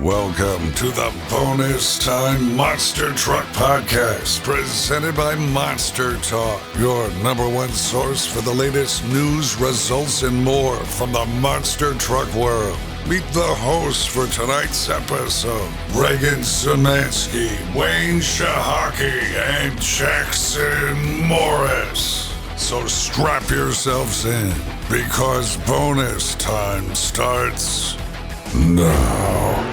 Welcome to the Bonus Time Monster Truck Podcast, presented by MonsterTalk, your number one source for the latest news, results, and more from the monster truck world. Meet the hosts for tonight's episode, Reagan Szymanski, Wayne Shahaki, and Jackson Morris. So strap yourselves in, because bonus time starts now.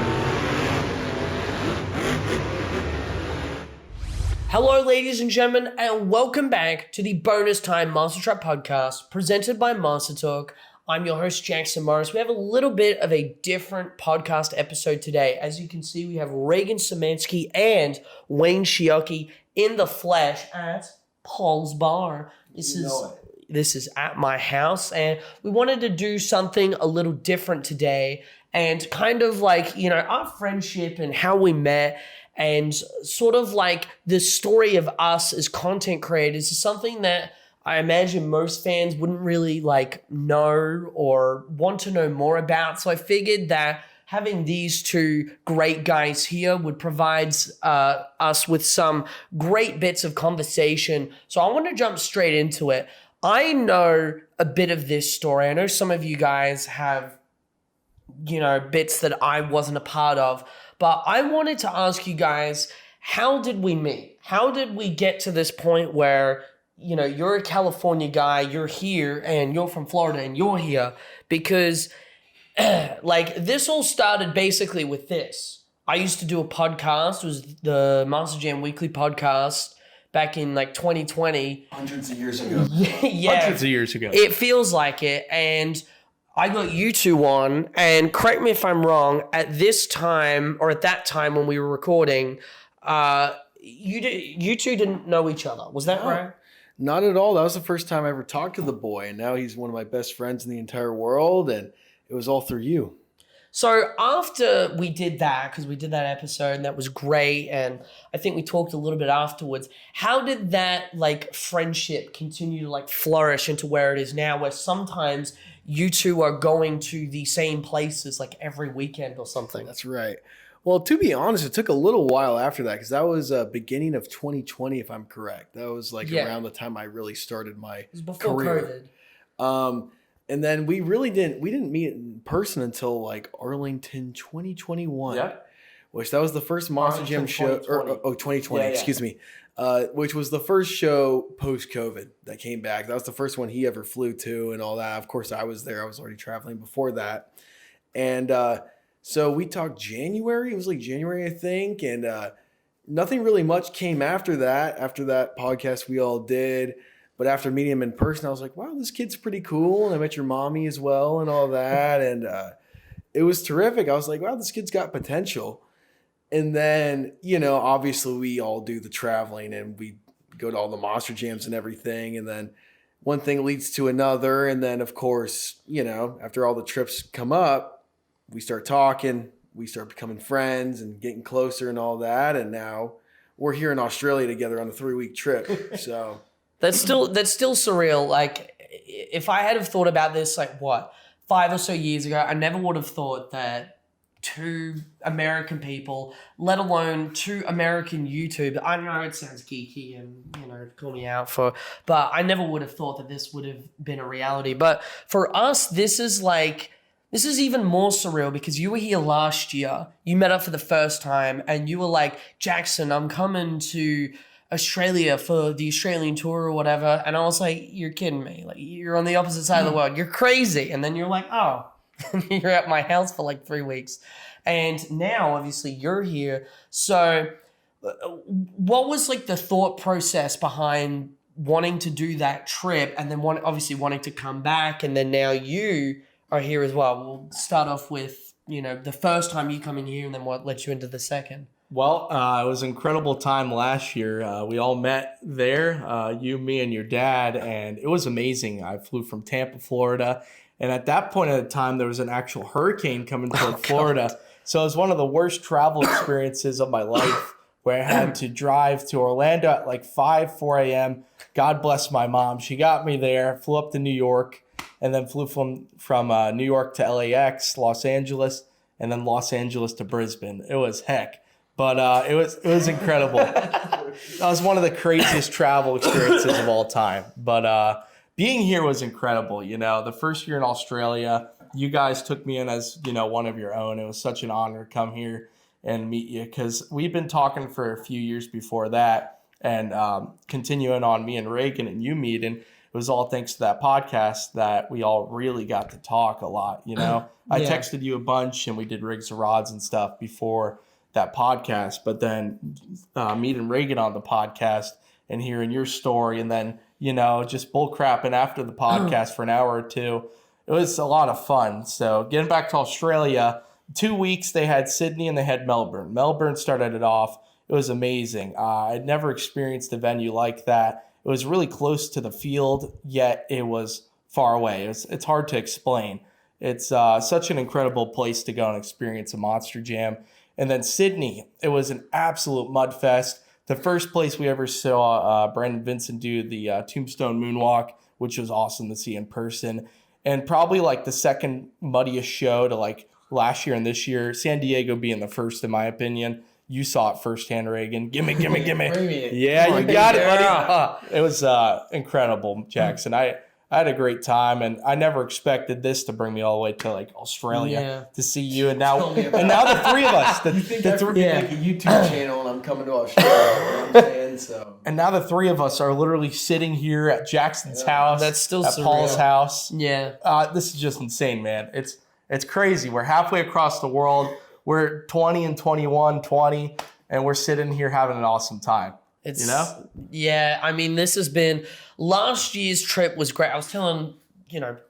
Hello, ladies and gentlemen, and welcome back to the Bonus Time Monster Truck Podcast, presented by MonsterTalk. I'm your host, Jackson Morris. We have a little bit of a different podcast episode today. As you can see, we have Reagan Szymanski and Wayne Shahaki in the flesh at Paul's Bar. This is at my house, and we wanted to do something a little different today, and kind of like, our friendship and how we met, and sort of like the story of us as content creators is something that I imagine most fans wouldn't really know or want to know more about. So I figured that having these two great guys here would provide us with some great bits of conversation. So I want to jump straight into it. I know a bit of this story. I know some of you guys have, bits that I wasn't a part of. But I wanted to ask you guys, how did we meet? How did we get to this point where, you're a California guy, you're here, and you're from Florida, and you're here? Because, this all started basically with this. I used to do a podcast. It was the Monster Jam Weekly podcast back in, 2020. Hundreds of years ago. Yeah. Hundreds of years ago. It feels like it, and I got you two on, and correct me if I'm wrong, at this time, or at that time when we were recording, you two didn't know each other. Was that right? Not at all. That was the first time I ever talked to the boy, and now he's one of my best friends in the entire world, and it was all through you. So after we did that, because we did that episode, and that was great, and I think we talked a little bit afterwards, how did that, friendship continue to, flourish into where it is now, where sometimes you two are going to the same places every weekend or something? That's right. Well, to be honest, it took a little while after that, because that was beginning of 2020, if I'm correct. That was around the time I really started my It was before career. COVID. And then we didn't meet in person until Arlington 2021. Yeah. Which that was the first Monster Jam show, 2020, Yeah. excuse me. Which was the first show post-COVID that came back. That was the first one he ever flew to and all that. Of course, I was there. I was already traveling before that. And so we talked January. It was January, I think. And nothing really much came after that podcast we all did. But after meeting him in person, I was like, wow, this kid's pretty cool. And I met your mommy as well and all that. And it was terrific. I was like, wow, this kid's got potential. And then, obviously we all do the traveling and we go to all the Monster Jams and everything. And then one thing leads to another. And then, of course, after all the trips come up, we start talking, we start becoming friends and getting closer and all that. And now we're here in Australia together on a 3-week trip. So That's still surreal. If I had have thought about this, 5 or so years ago, I never would have thought that two American people, let alone two American YouTubers. I know it sounds geeky and, call me out for, but I never would have thought that this would have been a reality. But for us, this is even more surreal because you were here last year. You met up for the first time and you were like, Jackson, I'm coming to Australia for the Australian tour or whatever. And I was like, you're kidding me. You're on the opposite side of the world. You're crazy. And then you're like, oh, you're at my house for 3 weeks. And now, obviously, you're here. So what was the thought process behind wanting to do that trip and then obviously wanting to come back? And then now you are here as well. We'll start off with, the first time you coming here and then what led you into the second. Well, it was an incredible time last year. We all met there, you, me, and your dad, and it was amazing. I flew from Tampa, Florida, and at that point in time, there was an actual hurricane coming toward Florida. So it was one of the worst travel experiences of my life, where I had to drive to Orlando at 4 a.m. God bless my mom. She got me there, flew up to New York, and then flew from New York to LAX, Los Angeles, and then Los Angeles to Brisbane. It was heck. But it was incredible. That was one of the craziest travel experiences of all time. But being here was incredible. The first year in Australia, you guys took me in as, one of your own. It was such an honor to come here and meet you, because we've been talking for a few years before that, and continuing on me and Reagan and you meeting. It was all thanks to that podcast that we all really got to talk a lot. I texted you a bunch, and we did rigs and rods and stuff before that podcast, but then meeting Reagan on the podcast and hearing your story, and then just bull crapping after the podcast for an hour or two. It was a lot of fun. So getting back to Australia, 2 weeks they had Sydney and they had Melbourne. Melbourne started it off. It was amazing. I'd never experienced a venue like that. It was really close to the field, yet it was far away. It's hard to explain. It's such an incredible place to go and experience a Monster Jam. And then Sydney, it was an absolute mud fest. The first place we ever saw Brandon Vincent do the Tombstone Moonwalk, which was awesome to see in person. And probably like the second muddiest show to like last year and this year, San Diego being the first, in my opinion. You saw it firsthand, Reagan. Gimme. Yeah, you got it, buddy. It was incredible, Jackson. I had a great time, and I never expected this to bring me all the way to like Australia to see you. And now the three of us, you think I could make a YouTube channel and I'm coming to Australia? You know what I'm saying? So. And now the three of us are literally sitting here at Jackson's house. That's still at surreal. Paul's house. Yeah. This is just insane, man. It's crazy. We're halfway across the world. We're 20 and 21, 20, and we're sitting here having an awesome time. Yeah, I mean, this has been, last year's trip was great. I was telling,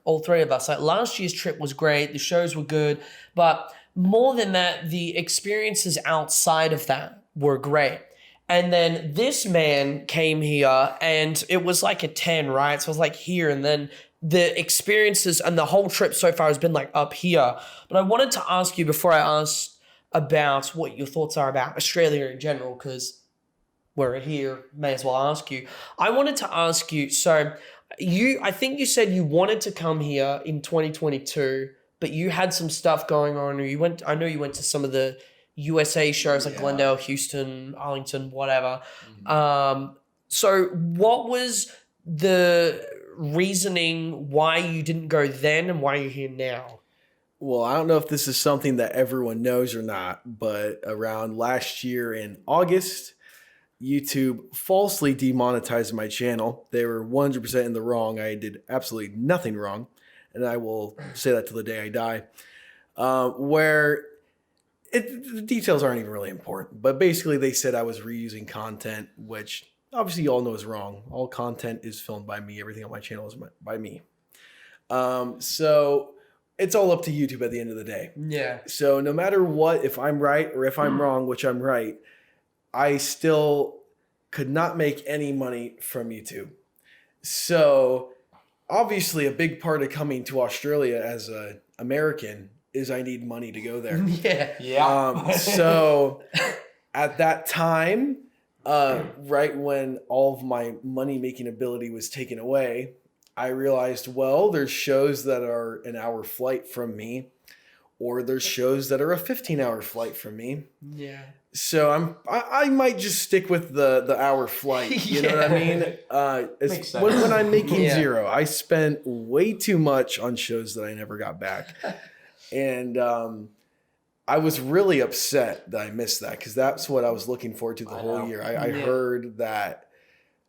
all three of us, like last year's trip was great. The shows were good, but more than that, the experiences outside of that were great. And then this man came here and it was like a 10, right? So it was like here, and then the experiences and the whole trip so far has been like up here. But I wanted to ask you before I ask about what your thoughts are about Australia in general, because we're here, may as well ask you. I wanted to ask you, so I think you said you wanted to come here in 2022, but you had some stuff going on, or I know you went to some of the USA shows like Glendale, Houston, Arlington, whatever. So what was the reasoning why you didn't go then and why you're here now? Well, I don't know if this is something that everyone knows or not, but around last year in August, YouTube falsely demonetized my channel. They were 100% in the wrong. I did absolutely nothing wrong, and I will say that till the day I die. The details aren't even really important, but basically they said I was reusing content, which obviously you all know is wrong. All content is filmed by me. Everything on my channel is by me. So it's all up to YouTube at the end of the day. Yeah. So no matter what, if I'm right or if I'm wrong, which I'm right, I still could not make any money from YouTube. So obviously a big part of coming to Australia as an American is I need money to go there. Yeah. So at that time, right when all of my money-making ability was taken away, I realized, well, there's shows that are an hour flight from me, or there's shows that are a 15-hour flight from me. Yeah. So I might just stick with the hour flight. You know what I mean? When I'm making zero, I spent way too much on shows that I never got back. And I was really upset that I missed that, because that's what I was looking forward to the whole year. I heard that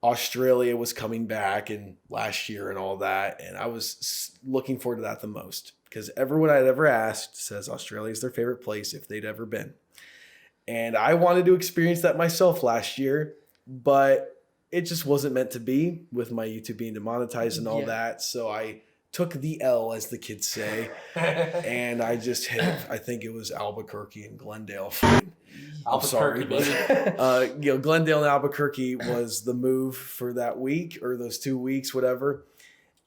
Australia was coming back and last year and all that, and I was looking forward to that the most, because everyone I'd ever asked says Australia is their favorite place if they'd ever been. And I wanted to experience that myself last year, but it just wasn't meant to be with my YouTube being demonetized and all that. So I took the L, as the kids say, and I just hit, I think it was Albuquerque and Glendale. I'm sorry, but Glendale and Albuquerque was the move for that week, or those 2 weeks, whatever.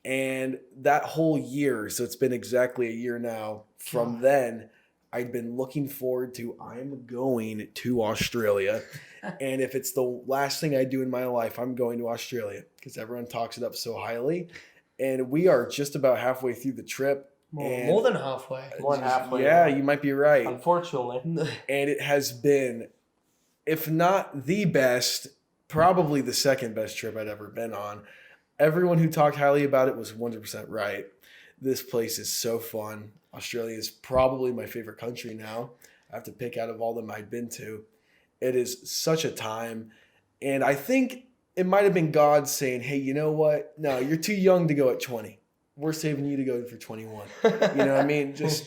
And that whole year, so it's been exactly a year now from then, I'd been looking forward to, I'm going to Australia. And if it's the last thing I do in my life, I'm going to Australia, because everyone talks it up so highly. And we are just about halfway through the trip. More than halfway. More than halfway. Yeah, you might be right. Unfortunately. And it has been, if not the best, probably the second best trip I'd ever been on. Everyone who talked highly about it was 100% right. This place is so fun. Australia is probably my favorite country now. I have to pick out of all of them I've been to. It is such a time. And I think it might have been God saying, hey, you know what? No, you're too young to go at 20. We're saving you to go for 21. You know what I mean? Just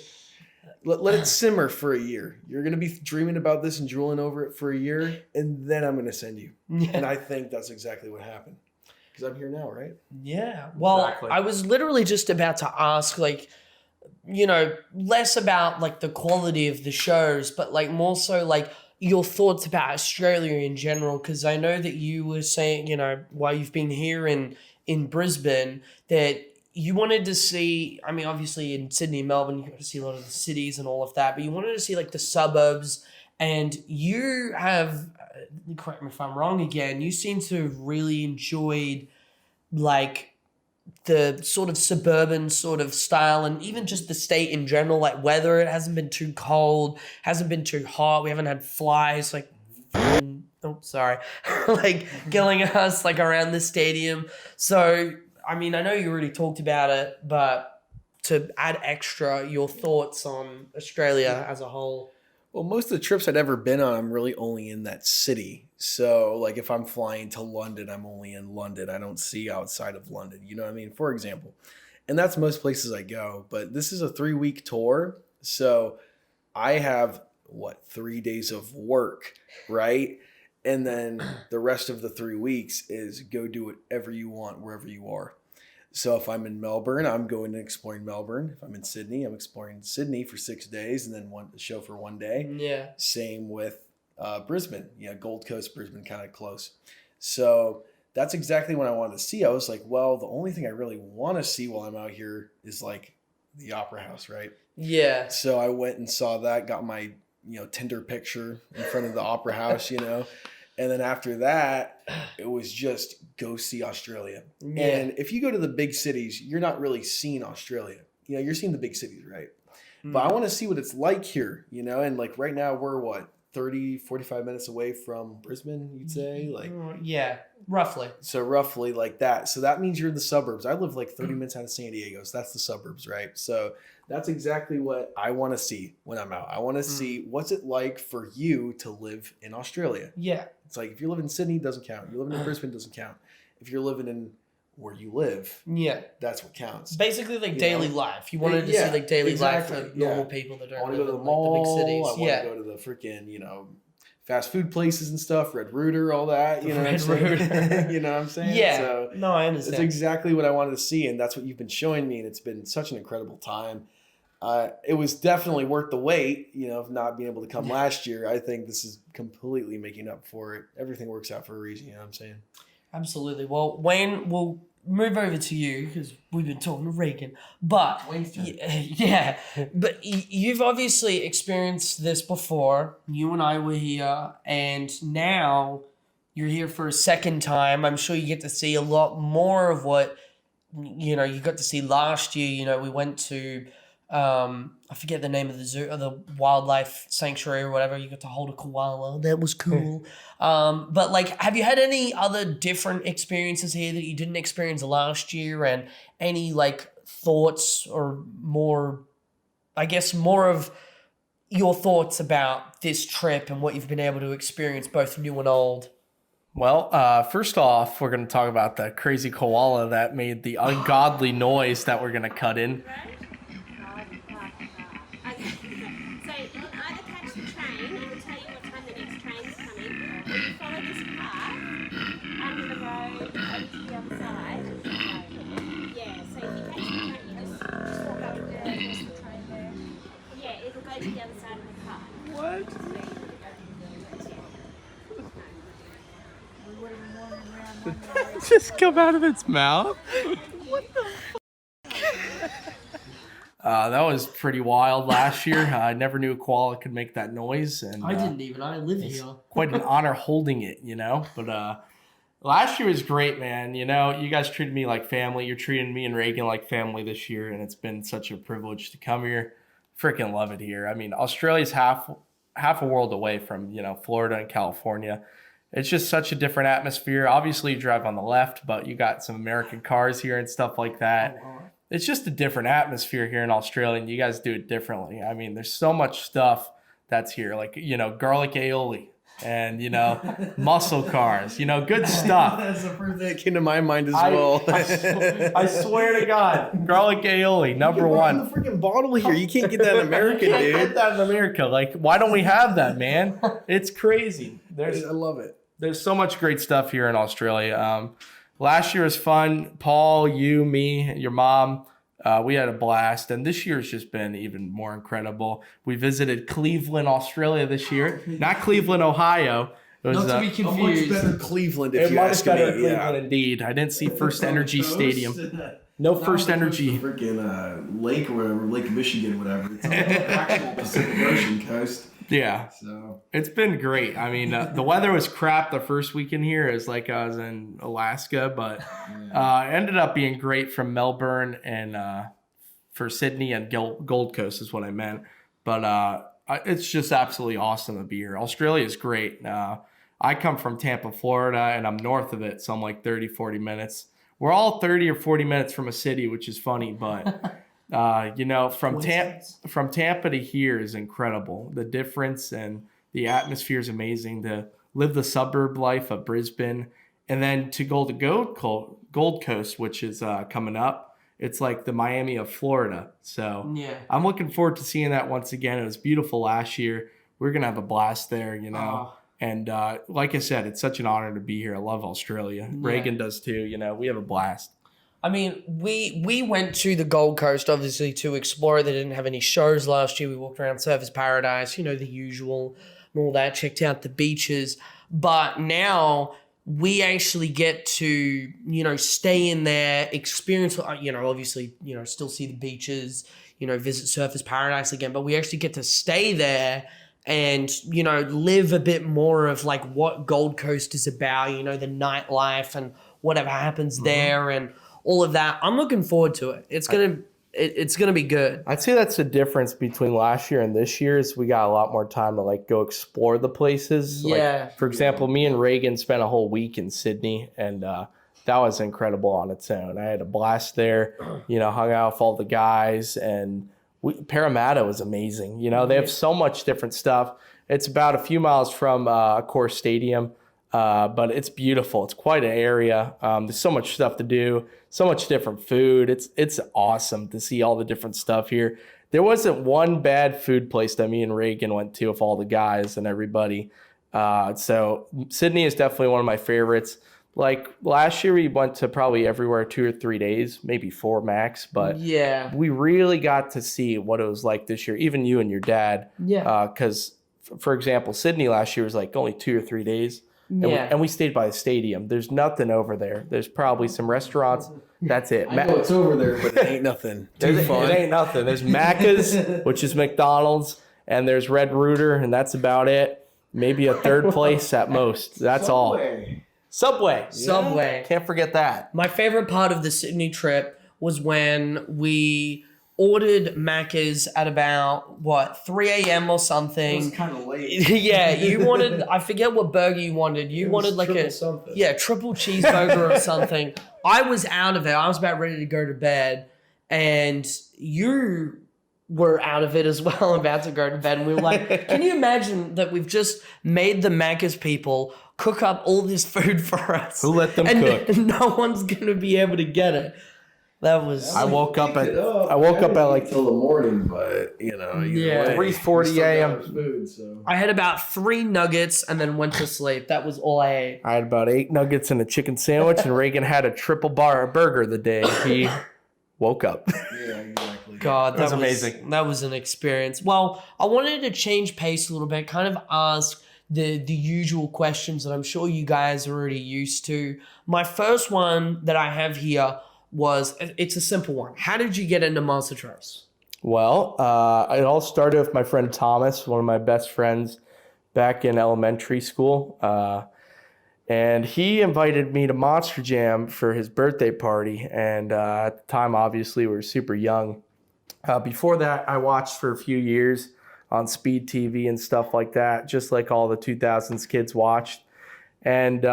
let it simmer for a year. You're going to be dreaming about this and drooling over it for a year, and then I'm going to send you. Yeah. And I think that's exactly what happened. Because I'm here now, right? Yeah. Well, exactly. I was literally just about to ask, like, you know, less about like the quality of the shows, but like more so like your thoughts about Australia in general. Because I know that you were saying, you know, while you've been here in Brisbane, that you wanted to see, I mean, obviously in Sydney and Melbourne, you got to see a lot of the cities and all of that, but you wanted to see like the suburbs, and you have, correct me if I'm wrong again, you seem to have really enjoyed like the sort of suburban sort of style, and even just the state in general, like weather, it hasn't been too cold, hasn't been too hot, we haven't had flies like like killing us like around the stadium. So I mean, I know you already talked about it, but to add extra, your thoughts on Australia as a whole. Well, most of the trips I'd ever been on, I'm really only in that city. So, like, if I'm flying to London, I'm only in London. I don't see outside of London. You know what I mean? For example. And that's most places I go. But this is a 3-week tour. So, I have, 3 days of work, right? And then the rest of the 3 weeks is go do whatever you want wherever you are. So if I'm in Melbourne, I'm going and exploring Melbourne. If I'm in Sydney, I'm exploring Sydney for 6 days and then one show for 1 day. Yeah. Same with Brisbane. Gold Coast, Brisbane, kind of close. So that's exactly what I wanted to see. I was like, well, the only thing I really want to see while I'm out here is like the Opera House, right? Yeah. So I went and saw that, got my Tinder picture in front of the Opera House, And then after that, it was just go see Australia. Yeah. And if you go to the big cities, you're not really seeing Australia. You're seeing the big cities, right? Mm. But I want to see what it's like here, And like right now we're 30, 45 minutes away from Brisbane, you'd say? Like, yeah, roughly. So roughly like that. So that means you're in the suburbs. I live like 30 minutes out of San Diego. So that's the suburbs, right? So that's exactly what I want to see when I'm out. I want to see what's it like for you to live in Australia. Yeah. It's like if you live in Sydney, it doesn't count. You're living in Brisbane, doesn't count. If you're living in where you live, that's what counts. Basically like daily life. You wanted to see like daily life for normal people that don't live in mall, like the big cities. I want to go to the freaking, fast food places and stuff, Red Rooter, all that. You know what I'm saying? You know what I'm saying? Yeah. So no, I understand. It's exactly what I wanted to see, and that's what you've been showing me, and it's been such an incredible time. It was definitely worth the wait, of not being able to come last year. I think this is completely making up for it. Everything works out for a reason, you know what I'm saying? Absolutely. Well, Wayne, we'll move over to you because we've been talking to Regan. But yeah, but you've obviously experienced this before. You and I were here, and now you're here for a second time. I'm sure you get to see a lot more of what you got to see last year. We went to I forget the name of the zoo or the wildlife sanctuary or whatever. You got to hold a koala. That was cool. But like, have you had any other different experiences here that you didn't experience last year, and any like thoughts or more of your thoughts about this trip and what you've been able to experience, both new and old? Well, first off, we're going to talk about the crazy koala that made the ungodly noise that we're going to cut in. Just come out of its mouth? What the that was pretty wild last year. I never knew a koala could make that noise. And I didn't even. I live here. Quite an honor holding it, But Last year was great, man. You know, you guys treated me like family. You're treating me and Reagan like family this year, and it's been such a privilege to come here. Freaking love it here. I mean, Australia's half a world away from, Florida and California. It's just such a different atmosphere. Obviously, you drive on the left, but you got some American cars here and stuff like that. It's just a different atmosphere here in Australia, and you guys do it differently. I mean, there's so much stuff that's here, like, garlic aioli and, muscle cars, good stuff. That's the first thing that came to my mind as well. I swear to God, garlic aioli, number one. The freaking bottle here. You can't get that in America, dude. You can't get that in America. Like, why don't we have that, man? It's crazy. I love it. There's so much great stuff here in Australia. Last year was fun. Paul, you, me, your mom, we had a blast. And this year's just been even more incredible. We visited Cleveland, Australia this year. Not Cleveland, Ohio. It was, Not to be confused. Much better Cleveland, if it you ask me. Cleveland, indeed. I didn't see First Energy Stadium. No First Energy. Freaking lake or whatever, Lake Michigan, whatever. It's on the actual Pacific Ocean coast. Yeah. So it's been great. I mean, the weather was crap the first weekend here. It was like I was in Alaska, but it ended up being great from Melbourne and for Sydney and Gold Coast is what I meant. But it's just absolutely awesome to be here. Australia is great. I come from Tampa, Florida, and I'm north of it, so I'm like 30, 40 minutes. We're all 30 or 40 minutes from a city, which is funny, but from Tampa to here is incredible. The difference and the atmosphere is amazing. To live the suburb life of Brisbane, and then to go to Gold Coast, which is coming up. It's like the Miami of Florida. So I'm looking forward to seeing that once again. It was beautiful last year. We're gonna have a blast there, And like I said, it's such an honor to be here. I love Australia. Reagan does too. We have a blast. I mean, we went to the Gold Coast, obviously, to explore. They didn't have any shows last year. We walked around Surfers Paradise, the usual and all that, checked out the beaches. But now we actually get to, stay in there, experience, obviously, still see the beaches, visit Surfers Paradise again. But we actually get to stay there and, live a bit more of like what Gold Coast is about, the nightlife and whatever happens there and all of that. I'm looking forward to it. It's gonna be good. I'd say that's the difference between last year and this year is we got a lot more time to like go explore the places. Yeah. Like, for example, me and Reagan spent a whole week in Sydney, and that was incredible on its own. I had a blast there, hung out with all the guys, and Parramatta was amazing. They have so much different stuff. It's about a few miles from Accor Stadium. But it's beautiful. It's quite an area. There's so much stuff to do, so much different food. It's awesome to see all the different stuff here. There wasn't one bad food place that me and Reagan went to with all the guys and everybody. So Sydney is definitely one of my favorites. Like last year, we went to probably everywhere 2 or 3 days, maybe 4 max. But we really got to see what it was like this year. Even you and your dad. Because, for example, Sydney last year was like only 2 or 3 days. And we stayed by the stadium. There's nothing over there. There's probably some restaurants. That's it. I know it's over there, but it ain't nothing. It ain't nothing. There's Macca's, which is McDonald's, and there's Red Rooter, and that's about it. Maybe a third place at most. That's Subway. Subway. Can't forget that. My favorite part of the Sydney trip was when we ordered Macca's at about, 3 a.m. or something. It was kind of late. Yeah, you wanted, I forget what burger you wanted. You wanted like something. triple cheeseburger or something. I was out of it. I was about ready to go to bed. And you were out of it as well, about to go to bed. And we were like, can you imagine that we've just made the Macca's people cook up all this food for us? Who let them cook? And no one's going to be able to get it. That was. I woke up at like till the morning, but 3:40 a.m. Food, so. I had about 3 nuggets and then went to sleep. That was all I ate. I had about 8 nuggets and a chicken sandwich, and Reagan had a triple burger the day he woke up. Yeah, exactly. God, that was amazing. That was an experience. Well, I wanted to change pace a little bit, kind of ask the usual questions that I'm sure you guys are already used to. My first one that I have here it's a simple one. How did you get into monster trucks? Well, it all started with my friend Thomas, one of my best friends back in elementary school. And he invited me to Monster Jam for his birthday party. And at the time, obviously, we were super young. Before that, I watched for a few years on Speed TV and stuff like that, just like all the 2000s kids watched. And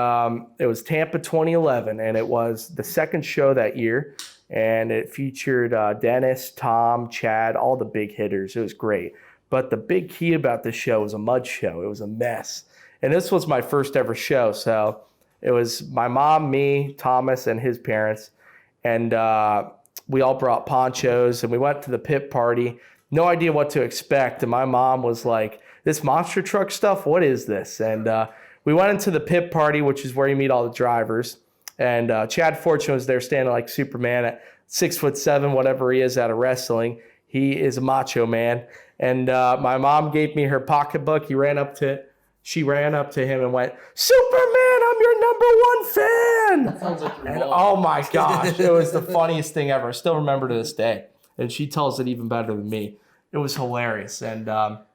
it was Tampa 2011, and it was the second show that year. And it featured Dennis, Tom, Chad, all the big hitters. It was great. But the big key about this show was a mud show. It was a mess. And this was my first ever show. So it was my mom, me, Thomas, and his parents. And we all brought ponchos, and we went to the pit party. No idea what to expect. And my mom was like, this monster truck stuff, what is this? And we went into the pit party, which is where you meet all the drivers. And Chad Fortune was there standing like Superman at 6'7", whatever he is out of wrestling. He is a macho man. And my mom gave me her pocketbook. She ran up to him and went, Superman, I'm your #1 fan. That sounds like your And mom. oh my gosh, it was the funniest thing ever. I still remember to this day. And she tells it even better than me. It was hilarious. And that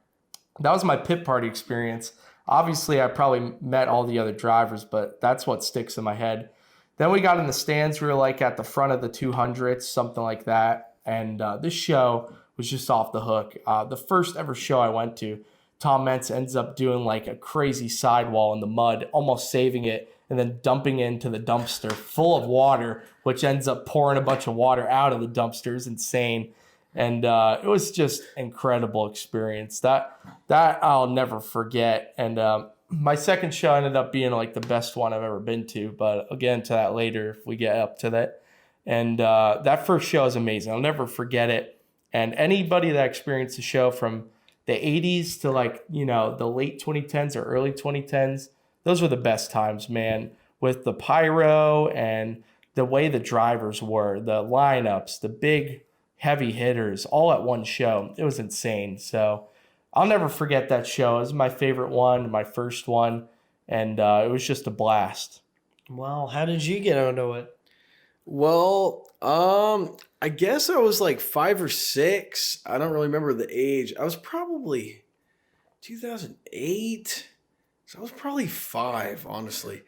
was my pit party experience. Obviously, I probably met all the other drivers, but that's what sticks in my head. Then we got in the stands. We were like at the front of the 200s, something like that. And this show was just off the hook. The first ever show I went to, Tom Mentz ends up doing like a crazy sidewall in the mud, almost saving it, and then dumping it into the dumpster full of water, which ends up pouring a bunch of water out of the dumpster. It's insane. And it was just incredible experience. That I'll never forget. And my second show ended up being like the best one I've ever been to, but I'll get into that later if we get up to that. And that first show is amazing. I'll never forget it. And anybody that experienced the show from the 80s to like, the late 2010s or early 2010s, those were the best times, man, with the pyro and the way the drivers were, the lineups, the big heavy hitters all at one show. It was insane. So I'll never forget that show. It was my favorite one, my first one, and it was just a blast. Wow, how did you get onto it? Well, I guess I was like 5 or 6. I don't really remember the age. I was probably 2008. So I was probably 5, honestly.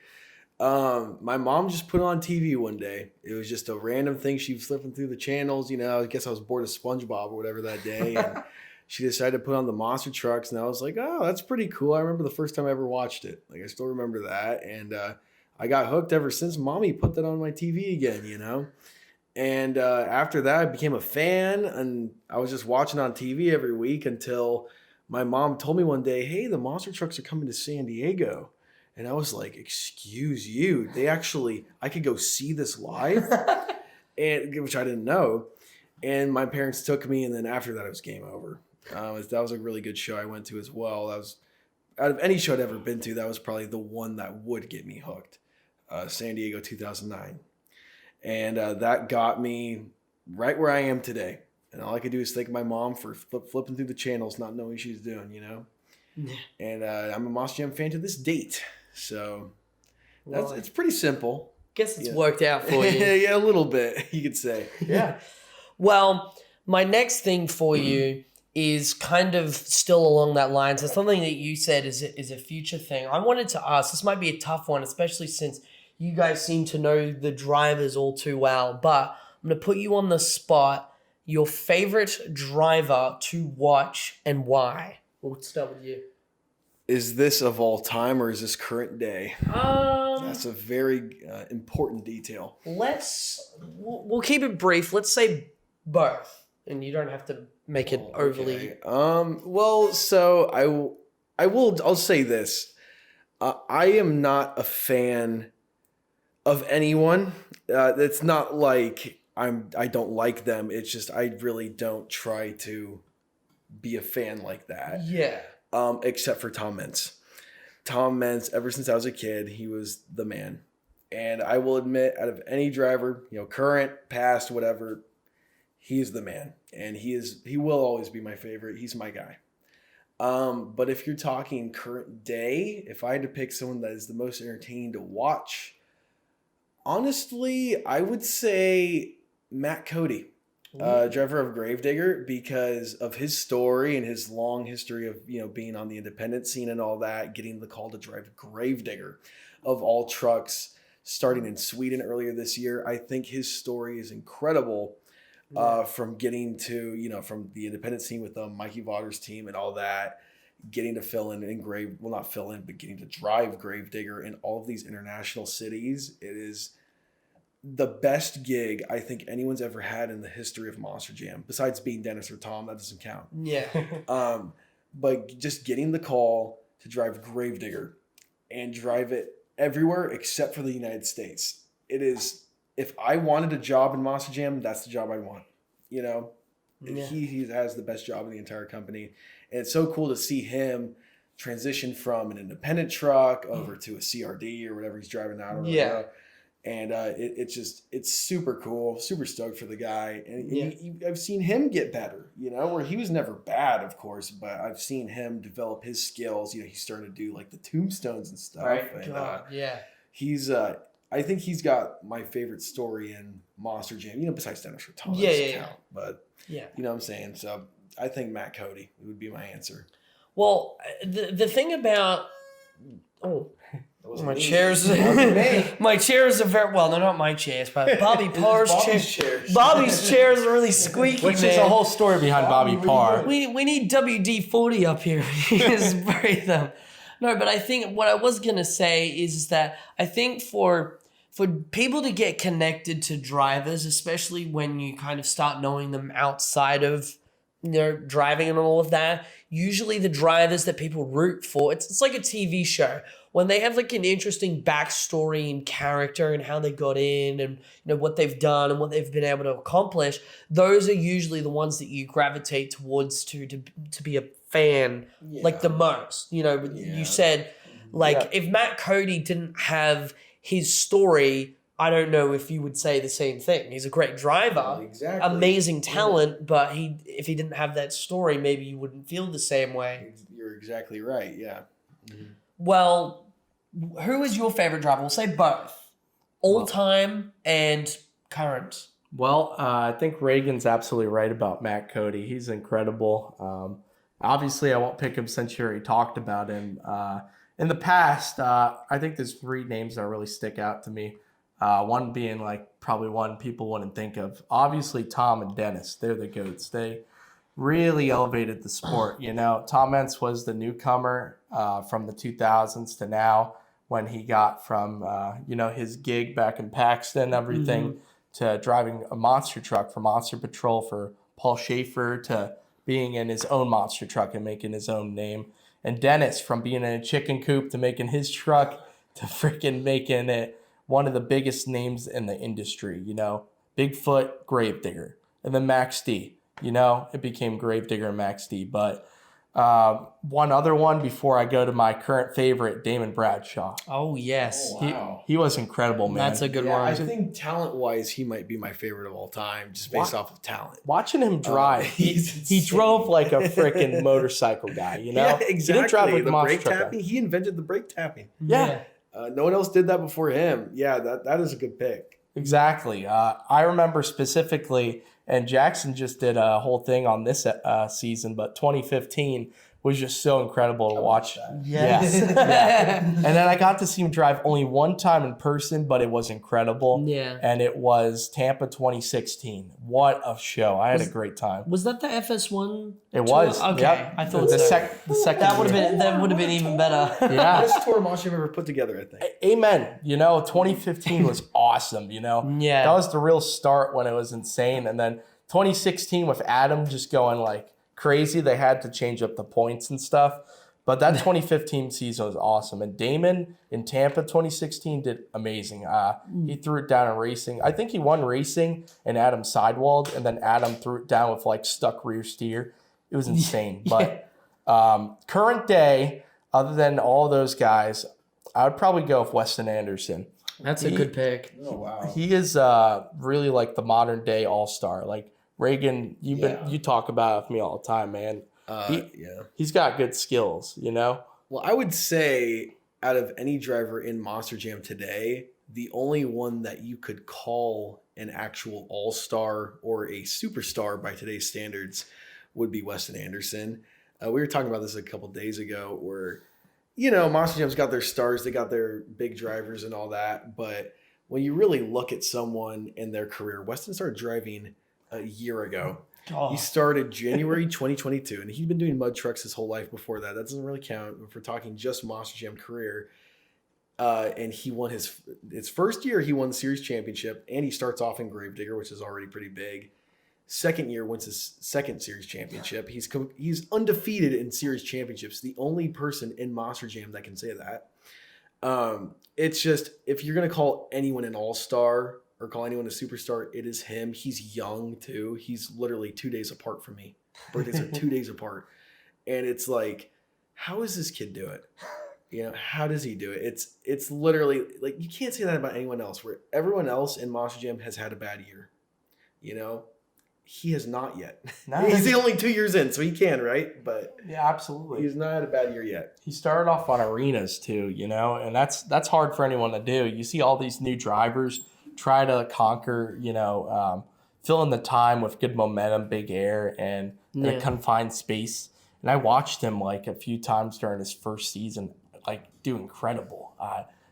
My mom just put it on TV one day. It was just a random thing. She was flipping through the channels. I guess I was bored of SpongeBob or whatever that day. And she decided to put on the monster trucks. And I was like, oh, that's pretty cool. I remember the first time I ever watched it. Like, I still remember that. And I got hooked ever since. Mommy put that on my TV again, And after that, I became a fan. And I was just watching on TV every week until my mom told me one day, hey, the monster trucks are coming to San Diego. And I was like, excuse you. I could go see this live, which I didn't know. And my parents took me, and then after that, it was game over. That was a really good show I went to as well. That was, out of any show I'd ever been to, that was probably the one that would get me hooked. San Diego 2009. And that got me right where I am today. And all I could do is thank my mom for flipping through the channels, not knowing what she was doing, Yeah. And I'm a Monster Jam fan to this date. So it's pretty simple. Guess it's worked out for you. Yeah, a little bit, you could say. Yeah. Well, my next thing for you is kind of still along that line. So something that you said is a future thing. I wanted to ask, this might be a tough one, especially since you guys seem to know the drivers all too well, but I'm going to put you on the spot. Your favorite driver to watch and why? We'll start with you. Is this of all time or is this current day? That's a very important detail. We'll keep it brief. Let's say both, and you don't have to make it overly. Okay. Well, so I'll say this. I am not a fan of anyone. It's not like I don't like them. It's just I really don't try to be a fan like that. Yeah. Except for Tom Mentz. Tom Mentz, ever since I was a kid, he was the man. And I will admit, out of any driver, current, past, whatever, he is the man. And he will always be my favorite. He's my guy. But if you're talking current day, if I had to pick someone that is the most entertaining to watch, honestly, I would say Matt Cody. driver of Gravedigger, because of his story and his long history of, being on the independent scene and all that, getting the call to drive Gravedigger of all trucks starting in Sweden earlier this year. I think his story is incredible. From getting to, from the independent scene with Mikey Votter's team and all that, getting to fill in not fill in, but getting to drive Gravedigger in all of these international cities. It is the best gig I think anyone's ever had in the history of Monster Jam, besides being Dennis or Tom. That doesn't count. Yeah. But just getting the call to drive Gravedigger and drive it everywhere except for the United States. It is, if I wanted a job in Monster Jam, that's the job I want. Yeah. He has the best job in the entire company. And it's so cool to see him transition from an independent truck over to a CRD or whatever he's driving now. Yeah. And it's super cool, super stoked for the guy. And I've seen him get better, where he was never bad, of course, but I've seen him develop his skills. He's starting to do like the tombstones and stuff. Right. And, he's I think he's got my favorite story in Monster Jam, besides Dennis Raton. But you know what I'm saying? So I think Matt Cody would be my answer. Well, the thing about my chairs, my chairs are very well. They're not my chairs, but Bobby Parr's chairs. Bobby's chairs are really squeaky, Which is a whole story behind Bobby Parr. We need WD-40 up here. Just spray them. No, but I think what I was gonna say is that I think for people to get connected to drivers, especially when you kind of start knowing them outside of driving and all of that, usually the drivers that people root for, it's like a TV show. When they have like an interesting backstory and character and how they got in and what they've done and what they've been able to accomplish, those are usually the ones that you gravitate towards to be a fan like the most. You said if Matt Cody didn't have his story, I don't know if you would say the same thing. He's a great driver, amazing talent, but if he didn't have that story, maybe you wouldn't feel the same way. You're exactly right, yeah. Mm-hmm. Well, who is your favorite driver? We'll say both. All-time and current. Well, I think Reagan's absolutely right about Matt Cody. He's incredible. Obviously, I won't pick him since you already talked about him. In the past, I think there's three names that really stick out to me. One being probably one people wouldn't think of. Obviously, Tom and Dennis, they're the GOATs. They really elevated the sport. Tom Entz was the newcomer from the 2000s to now, when he got from, his gig back in Paxton, everything, to driving a monster truck for Monster Patrol for Paul Schaefer, to being in his own monster truck and making his own name. And Dennis, from being in a chicken coop to making his truck to freaking making it one of the biggest names in the industry, Bigfoot, Gravedigger. And then Max D, it became Gravedigger and Max D. But one other one before I go to my current favorite, Damon Bradshaw. Oh, yes. Oh, wow. He was incredible, man. That's a good one. I think talent-wise, he might be my favorite of all time, just based off of talent. Watching him drive, he drove like a freaking motorcycle guy, Yeah, exactly. He didn't drive like the monster brake truck tapping. guy. He invented the brake tapping. Yeah. No one else did that before him. Yeah, that is a good pick. Exactly. I remember specifically, and Jackson just did a whole thing on this season, but 2015 was just so incredible to watch. Yes. Yeah. And then I got to see him drive only one time in person, but it was incredible. Yeah. And it was Tampa 2016. What a show. I had a great time. Was that the FS1? It was. Okay. Yep. I thought the so. second That would have been even better. Yeah. Best tour Monster I've ever put together, I think. Amen. 2015 was awesome, Yeah. That was the real start when it was insane. And then 2016 with Adam just going crazy, they had to change up the points and stuff. But that 2015 season was awesome. And Damon in Tampa 2016 did amazing. He threw it down in racing. I think he won racing and Adam sidewalled, and then Adam threw it down with stuck rear steer. It was insane. But current day, other than all those guys, I would probably go with Weston Anderson. That's a good pick. Oh, wow. He is really the modern day all-star. Reagan, you talk about it with me all the time, man. He's got good skills, Well, I would say out of any driver in Monster Jam today, the only one that you could call an actual all-star or a superstar by today's standards would be Weston Anderson. We were talking about this a couple days ago where, Monster Jam's got their stars, they got their big drivers and all that. But when you really look at someone in their career, Weston started driving a year ago. Oh. He started January 2022, and he'd been doing mud trucks his whole life before that. That doesn't really count if we're talking just Monster Jam career. And he won his first year, he won the series championship, and he starts off in Gravedigger, which is already pretty big. Second year wins his second series championship. He's undefeated in series championships. The only person in Monster Jam that can say that. It's just, if you're going to call anyone an all-star or call anyone a superstar, it is him. He's young too. He's literally 2 days apart from me. Birthdays are 2 days apart. And it's like, how does this kid do it? How does he do it? It's literally like, you can't say that about anyone else, where everyone else in Monster Jam has had a bad year. He has not yet. No. He's only 2 years in, so he can, right? But Yeah, absolutely. he's not had a bad year yet. He started off on arenas too, and that's hard for anyone to do. You see all these new drivers try to conquer, fill in the time with good momentum, big air, and in a confined space. And I watched him like a few times during his first season, like do incredible.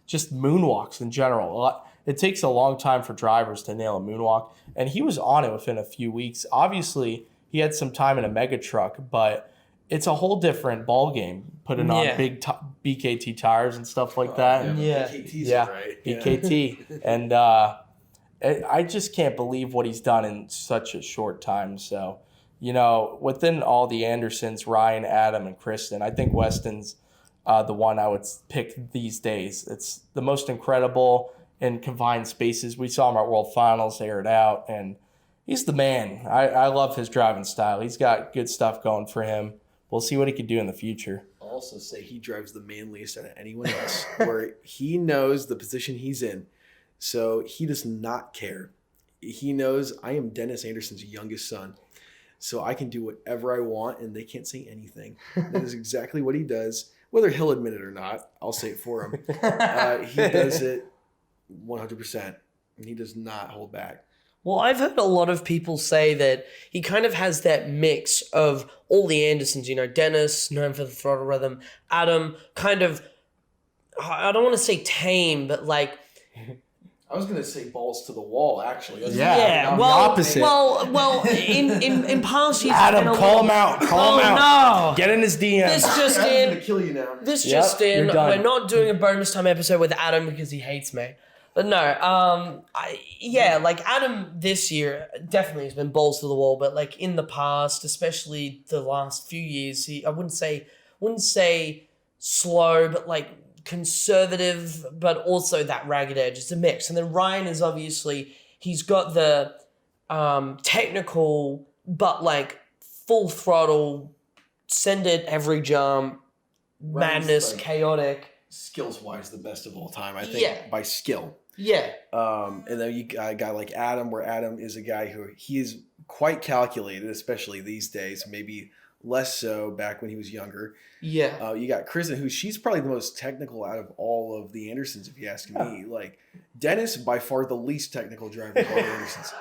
Just moonwalks in general. It takes a long time for drivers to nail a moonwalk, and he was on it within a few weeks. Obviously, he had some time in a mega truck, but it's a whole different ball game. Putting on big BKT tires and stuff like that. BKT, and I just can't believe what he's done in such a short time. So, within all the Andersons, Ryan, Adam, and Kristen, I think Weston's the one I would pick these days. It's the most incredible in confined spaces. We saw him at World Finals, aired out, and he's the man. I love his driving style. He's got good stuff going for him. We'll see what he can do in the future. I'll also say he drives the manliest out of anyone else, where he knows the position he's in. So he does not care. He knows, I am Dennis Anderson's youngest son, so I can do whatever I want, and they can't say anything. That is exactly what he does. Whether he'll admit it or not, I'll say it for him. He does it 100%, and he does not hold back. Well, I've heard a lot of people say that he kind of has that mix of all the Andersons, Dennis, known for the throttle rhythm, Adam, kind of, I don't want to say tame, but like... I was going to say balls to the wall, actually. Well, the opposite. Well, in past years... Adam, call him out. Call him out. No. Get in his DM. This just I'm in. going to kill you now. This Yep, just in. you're done. We're not doing a bonus time episode with Adam because he hates me. But no, like Adam this year definitely has been balls to the wall. But like in the past, especially the last few years, I wouldn't say slow, but like conservative, but also that ragged edge. It's a mix. And then Ryan is obviously, he's got the technical, but like full throttle, send it every jump, Ryan's madness, like, chaotic. skills wise, the best of all time, I think, by skill. Yeah. And then you got a guy like Adam, where Adam is a guy who he is quite calculated, especially these days, maybe less so back when he was younger. Yeah. You got Kristen, she's probably the most technical out of all of the Andersons, if you ask me. Like Dennis, by far the least technical driver of all the Andersons.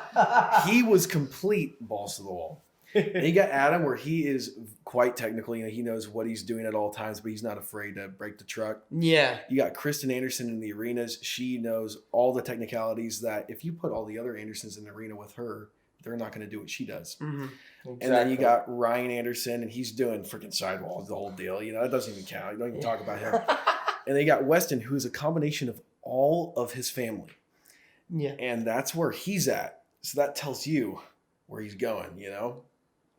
He was complete balls to the wall. And you got Adam, where he is quite technical. He knows what he's doing at all times, but he's not afraid to break the truck. Yeah. You got Kristen Anderson in the arenas. She knows all the technicalities that if you put all the other Andersons in the arena with her, they're not going to do what she does. Mm-hmm. Exactly. And then you got Ryan Anderson, and he's doing freaking sidewalls, the whole deal. That doesn't even count. You don't even talk about him. And then you got Weston, who is a combination of all of his family. Yeah. And that's where he's at. So that tells you where he's going,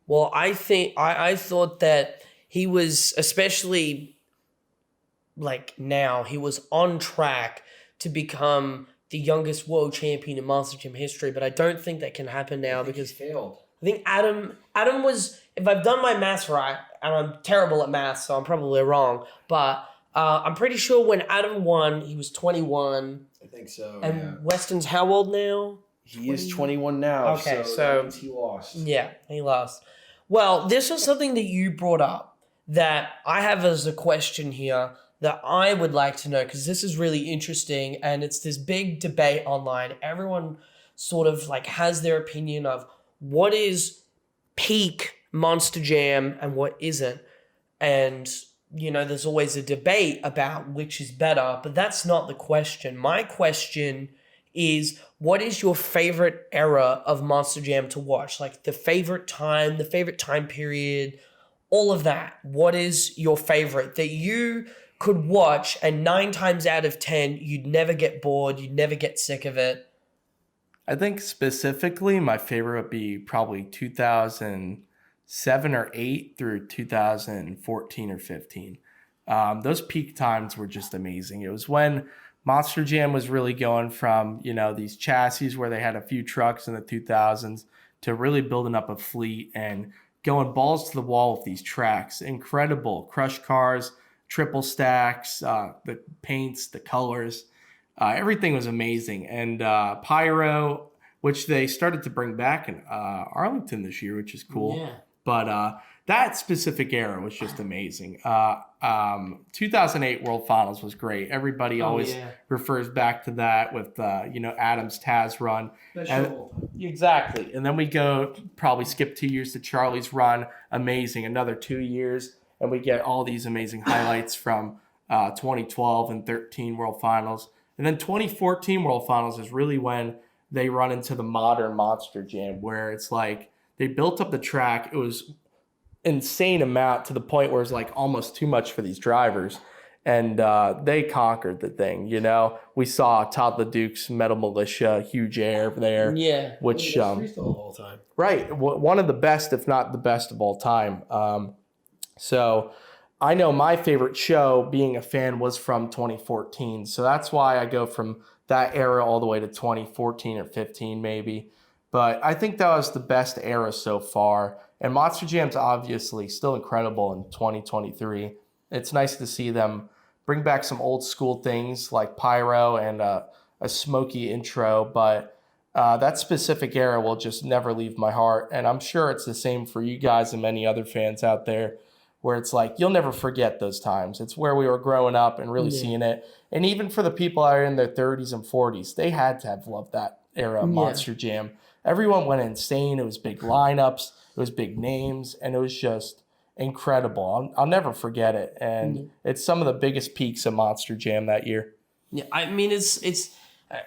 Well, I think I thought that he was, especially like now, he was on track to become the youngest world champion in Monster Jam history, but I don't think that can happen now because he failed. I think Adam was, if I've done my maths right, and I'm terrible at maths, so I'm probably wrong, but I'm pretty sure when Adam won, he was 21. I think so. And Weston's how old now? He is 21 now. Okay, so so that means he lost. Yeah, he lost. Well, this was something that you brought up that I have as a question here that I would like to know, because this is really interesting, and it's this big debate online. Everyone's sort of like has their opinion of what is peak Monster Jam and what isn't. And, there's always a debate about which is better, but that's not the question. My question is, what is your favorite era of Monster Jam to watch? Like the favorite time period, all of that. What is your favorite that you could watch and 9 times out of 10, you'd never get bored, you'd never get sick of it? I think specifically my favorite would be probably 2007 or 8 through 2014 or 15. Those peak times were just amazing. It was when Monster Jam was really going from, these chassis where they had a few trucks in the 2000s to really building up a fleet and going balls to the wall with these tracks. Incredible crush cars, triple stacks, the paints, the colors. Everything was amazing. And Pyro, which they started to bring back in Arlington this year, which is cool. Yeah. But that specific era was just amazing. 2008 World Finals was great. Everybody always refers back to that with, Adam's Taz run. Exactly. And then we probably skip 2 years to Charlie's run. Amazing. Another 2 years. And we get all these amazing highlights from 2012 and 13 World Finals. And then 2014 World Finals is really when they run into the modern Monster Jam, where it's like they built up the track. It was insane amount to the point where it's like almost too much for these drivers. And they conquered the thing, We saw Todd LeDuc's Metal Militia, huge air there. Yeah. Which, freestyle of all time. Right. One of the best, if not the best of all time. So I know my favorite show, being a fan, was from 2014. So that's why I go from that era all the way to 2014 or 15 maybe. But I think that was the best era so far. And Monster Jam's obviously still incredible in 2023. It's nice to see them bring back some old school things like Pyro and a smoky intro. But that specific era will just never leave my heart. And I'm sure it's the same for you guys and many other fans out there, where it's like, you'll never forget those times. It's where we were growing up and really seeing it. And even for the people that are in their 30s and 40s, they had to have loved that era of Monster Jam. Everyone went insane. It was big lineups. It was big names. And it was just incredible. I'll never forget it. And it's some of the biggest peaks of Monster Jam that year. Yeah, I mean, it's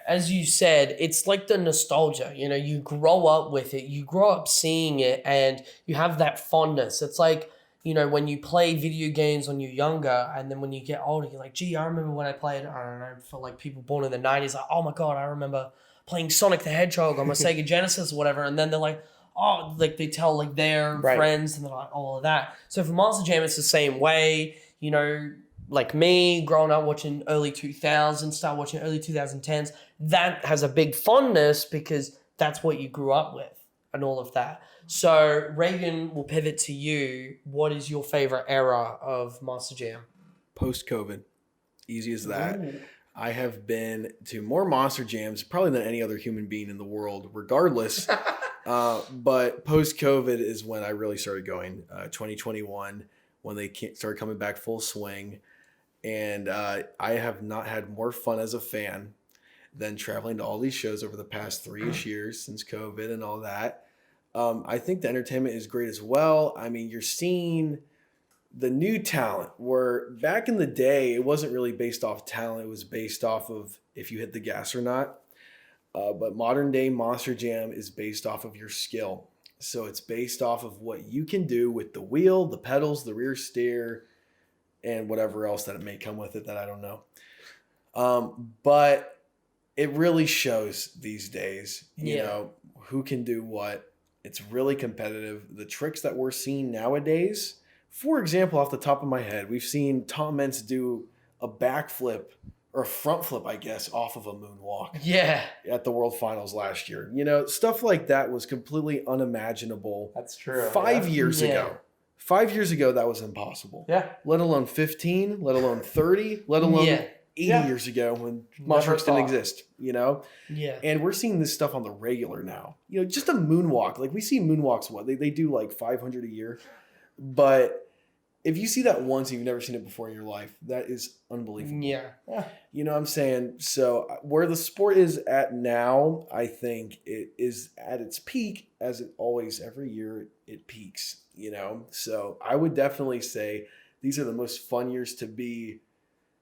as you said, it's like the nostalgia. You grow up with it. You grow up seeing it. And you have that fondness. It's like, when you play video games when you're younger, and then when you get older, you're like, gee, I remember when I played, I don't know, for like people born in the 90s, like, oh my God, I remember playing Sonic the Hedgehog on my Sega Genesis or whatever. And then they're like, oh, like they tell like their friends and they're like, all of that. So for Monster Jam, it's the same way, like me growing up watching early 2000s, start watching early 2010s, that has a big fondness because that's what you grew up with and all of that. So, Reagan, will pivot to you. What is your favorite era of Monster Jam? Post-COVID. Easy as that. Ooh. I have been to more Monster Jams probably than any other human being in the world, regardless. But post-COVID is when I really started going. 2021, when they started coming back full swing. And I have not had more fun as a fan than traveling to all these shows over the past 3-ish years since COVID and all that. I think the entertainment is great as well. I mean, you're seeing the new talent, where back in the day, it wasn't really based off talent. It was based off of if you hit the gas or not. But modern day Monster Jam is based off of your skill. So it's based off of what you can do with the wheel, the pedals, the rear steer, and whatever else that it may come with it that I don't know. But it really shows these days, who can do what. It's really competitive. The tricks that we're seeing nowadays, for example, off the top of my head, we've seen Tom Meents do a backflip or a front flip, I guess, off of a moonwalk. Yeah. At the World Finals last year. Stuff like that was completely unimaginable. That's true. 5 years ago. 5 years ago, that was impossible. Yeah. Let alone 15, let alone 30, let alone 80 years ago when Monster didn't exist, Yeah. And we're seeing this stuff on the regular now. Just a moonwalk. Like we see moonwalks, they do like 500 a year. But if you see that once and you've never seen it before in your life, that is unbelievable. Yeah. You know what I'm saying? So where the sport is at now, I think it is at its peak, as it always, every year it peaks, you know? So I would definitely say these are the most fun years to be,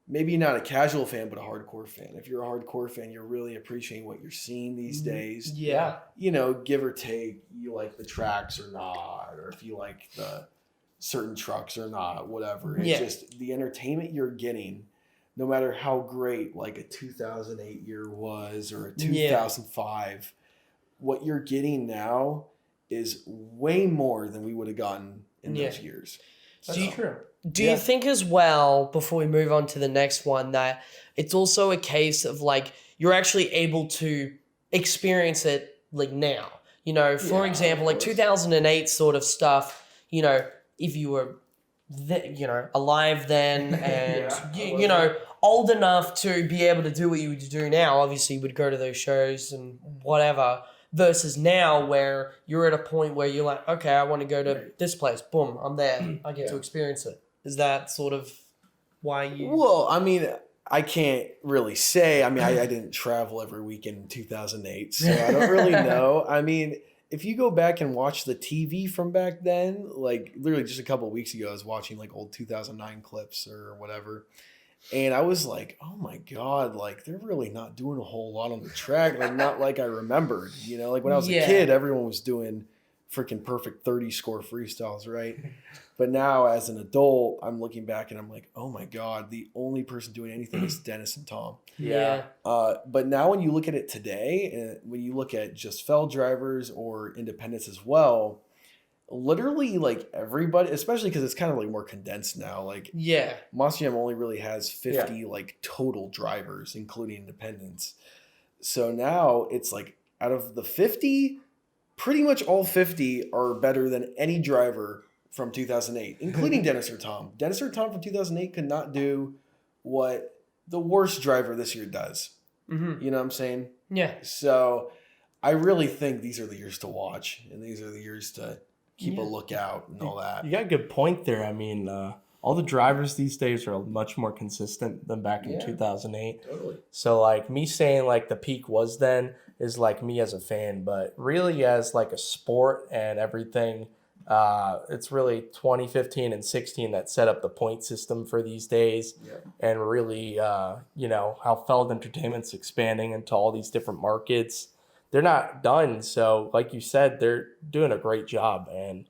maybe not a casual fan, but a hardcore fan. If you're a hardcore fan, you're really appreciating what you're seeing these days. Yeah. You know, give or take, you like the tracks or not, or if you like the certain trucks or not, whatever. It's just the entertainment you're getting, no matter how great like a 2008 year was or a 2005, what you're getting now is way more than we would have gotten in those years. That's true. Do you think as well, before we move on to the next one, that it's also a case of like you're actually able to experience it like now? You know, for example, like 2008 sort of stuff, you know, if you were, alive then and, you know, old enough to be able to do what you would do now, obviously you would go to those shows and whatever, versus now where you're at a point where you're like, okay, I want to go to this place. Boom, I'm there. I get to experience it. Is that sort of why you... Well, I mean, I can't really say. I mean, I didn't travel every weekend in 2008, so I don't really know. I mean, if you go back and watch the TV from back then, like literally just a couple of weeks ago, I was watching like old 2009 clips or whatever. And I was like, oh my God, like they're really not doing a whole lot on the track. Like not like I remembered, you know, like when I was a kid, everyone was doing freaking perfect 30 score freestyles, right? But now as an adult, I'm looking back and I'm like, oh my God, the only person doing anything is Dennis and Tom. Yeah. But now when you look at it today, and when you look at just fell drivers or independents as well, literally like everybody, especially because it's kind of like more condensed now. Like Monster Jam only really has 50 like total drivers, including independents. So now it's like out of the 50, pretty much all 50 are better than any driver from 2008, including Dennis or Tom. Dennis or Tom from 2008 could not do what the worst driver this year does. You know what I'm saying? Yeah. So I really think these are the years to watch, and these are the years to keep a lookout and all that. You got a good point there. I mean, all the drivers these days are much more consistent than back in 2008. Totally. So like me saying like the peak was then is like me as a fan, but really as like a sport and everything, it's really 2015 and 16 that set up the point system for these days, and really, you know, how Feld Entertainment's expanding into all these different markets. They're not done. So like you said, they're doing a great job, and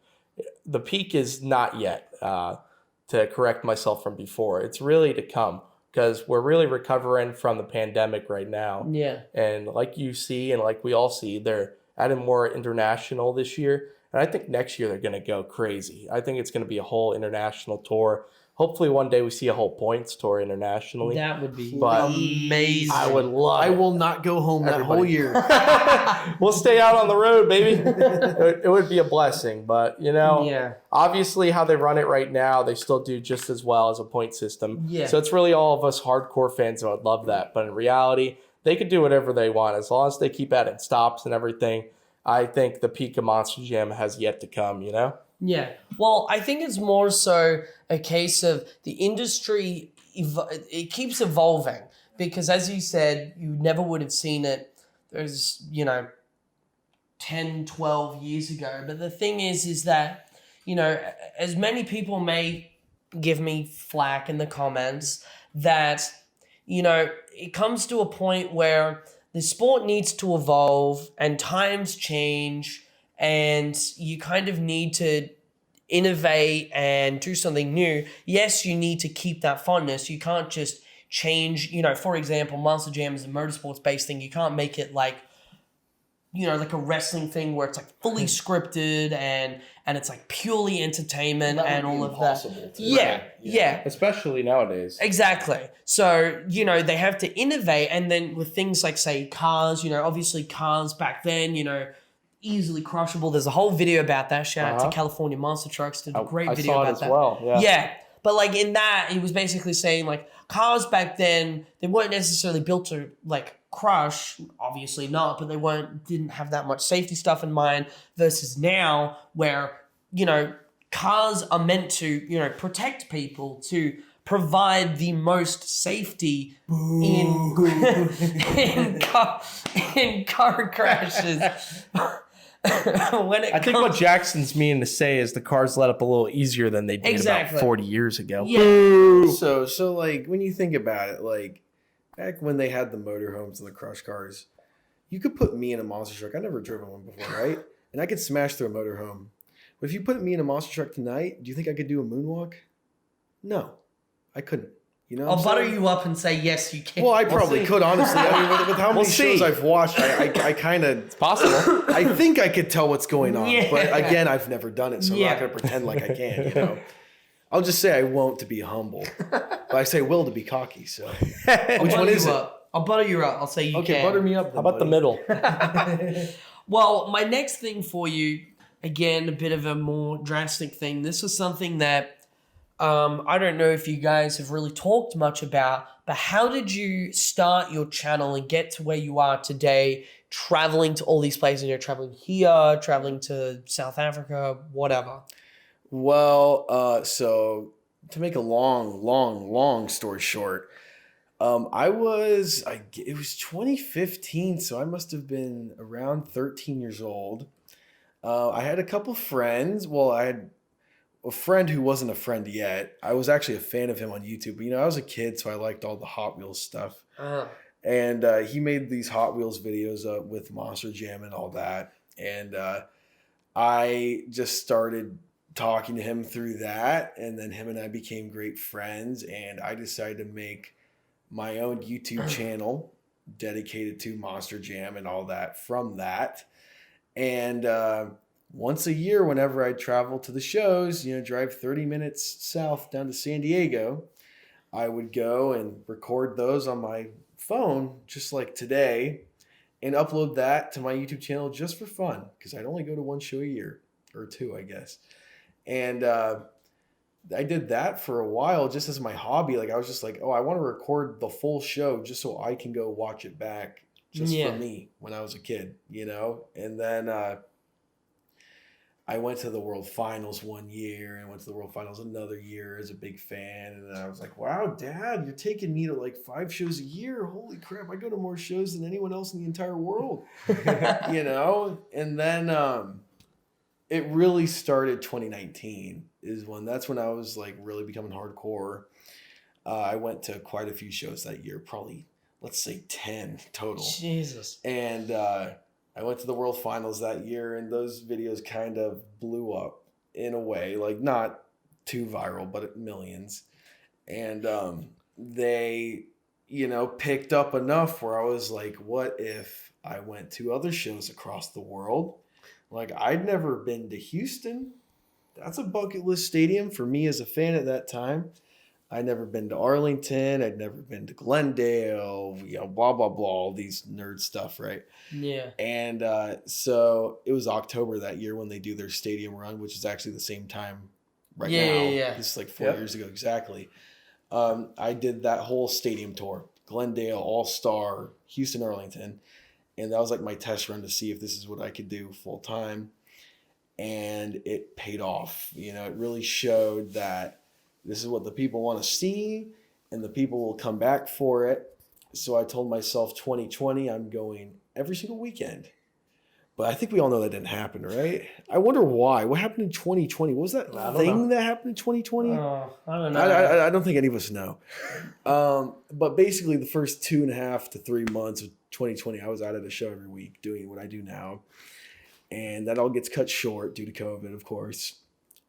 the peak is not yet, to correct myself from before. It's really to come, because we're really recovering from the pandemic right now. Yeah. And like you see, and like we all see, they're adding more international this year. And I think next year they're going to go crazy. I think it's going to be a whole international tour. Hopefully one day we see a whole points tour internationally. That would be amazing. I would love I it. will not go home that whole year. We'll stay out on the road, baby. It would be a blessing. But, you know, obviously how they run it right now, they still do just as well as a point system. Yeah. So it's really all of us hardcore fans that would love that. But in reality, they could do whatever they want as long as they keep adding stops and everything. I think the peak of Monster Jam has yet to come, you know? Yeah. Well, I think it's more so a case of the industry, it keeps evolving, because as you said, you never would have seen it, there's, 10, 12 years ago. But the thing is that, as many people may give me flack in the comments, that, it comes to a point where the sport needs to evolve and times change, and you kind of need to innovate and do something new. Yes, you need to keep that fondness. You can't just change, for example, Monster Jam is a motorsports-based thing. You can't make it like a wrestling thing where it's like fully scripted and it's like purely entertainment and all of that. Yeah. Especially nowadays. Exactly. So, they have to innovate. And then with things like, say, cars, obviously cars back then, easily crushable. There's a whole video about that. Shout out to California Monster Trucks. Did a great video about that. I saw it as well. Yeah. But like in that, he was basically saying like cars back then, they weren't necessarily built to like crush, obviously not, but they didn't have that much safety stuff in mind, versus now where, cars are meant to, protect people, to provide the most safety in car crashes. I think what Jackson's meaning to say is the cars let up a little easier than they did about 40 years ago. Yeah. So like when you think about it, like back when they had the motorhomes and the crush cars, you could put me in a monster truck. I never driven one before, right? And I could smash through a motorhome. But if you put me in a monster truck tonight, do you think I could do a moonwalk? No, I couldn't. You know, I'll butter you up and say yes, you can. Well, I probably could, honestly. I mean, with how many shows I've watched, I kind of... It's possible. I think I could tell what's going on. Yeah. But again, I've never done it, so I'm not going to pretend like I can, you know? I'll just say I won't to be humble. But I say will to be cocky, so... Which one is it? I'll butter you up. I'll say you can. Okay, butter me up then, How about the middle? Well, my next thing for you, again, a bit of a more drastic thing. This is something that I don't know if you guys have really talked much about, but how did you start your channel and get to where you are today, traveling to all these places? You're traveling here, traveling to South Africa, whatever. Well, so to make a long story short, it was 2015, so I must have been around 13 years old. I had a couple friends. Well, I had a friend who wasn't a friend yet. I was actually a fan of him on YouTube. But, I was a kid, so I liked all the Hot Wheels stuff. And he made these Hot Wheels videos with Monster Jam and all that. And I just started talking to him through that. And then him and I became great friends. And I decided to make my own YouTube channel dedicated to Monster Jam and all that from that. And once a year, whenever I travel to the shows, drive 30 minutes south down to San Diego, I would go and record those on my phone, just like today, and upload that to my YouTube channel just for fun, because I'd only go to one show a year, or two, I guess. And I did that for a while just as my hobby. Like, I was just like, oh, I want to record the full show just so I can go watch it back just for me when I was a kid, And then I went to the World Finals one year and went to the World Finals another year as a big fan. And then I was like, wow, Dad, you're taking me to like 5 shows a year. Holy crap, I go to more shows than anyone else in the entire world, And then it really started 2019 that's when I was like really becoming hardcore. I went to quite a few shows that year, probably, let's say 10 total. Jesus. And I went to the World Finals that year, and those videos kind of blew up in a way, like not too viral, but millions. And they, picked up enough where I was like, what if I went to other shows across the world? Like, I'd never been to Houston. That's a bucket list stadium for me as a fan at that time. I'd never been to Arlington. I'd never been to Glendale, blah, blah, blah, all these nerd stuff, right? Yeah. And so it was October that year when they do their stadium run, which is actually the same time now. Yeah. This is like 4 years ago, exactly. I did that whole stadium tour, Glendale, All-Star, Houston, Arlington. And that was like my test run to see if this is what I could do full time. And it paid off. It really showed that this is what the people want to see, and the people will come back for it. So I told myself 2020, I'm going every single weekend. But I think we all know that didn't happen, right? I wonder why. What happened in 2020? What was that thing that happened in 2020? Oh, I don't know. I don't think any of us know. But basically the first 2.5 to 3 months of 2020, I was out at a show every week doing what I do now. And that all gets cut short due to COVID, of course.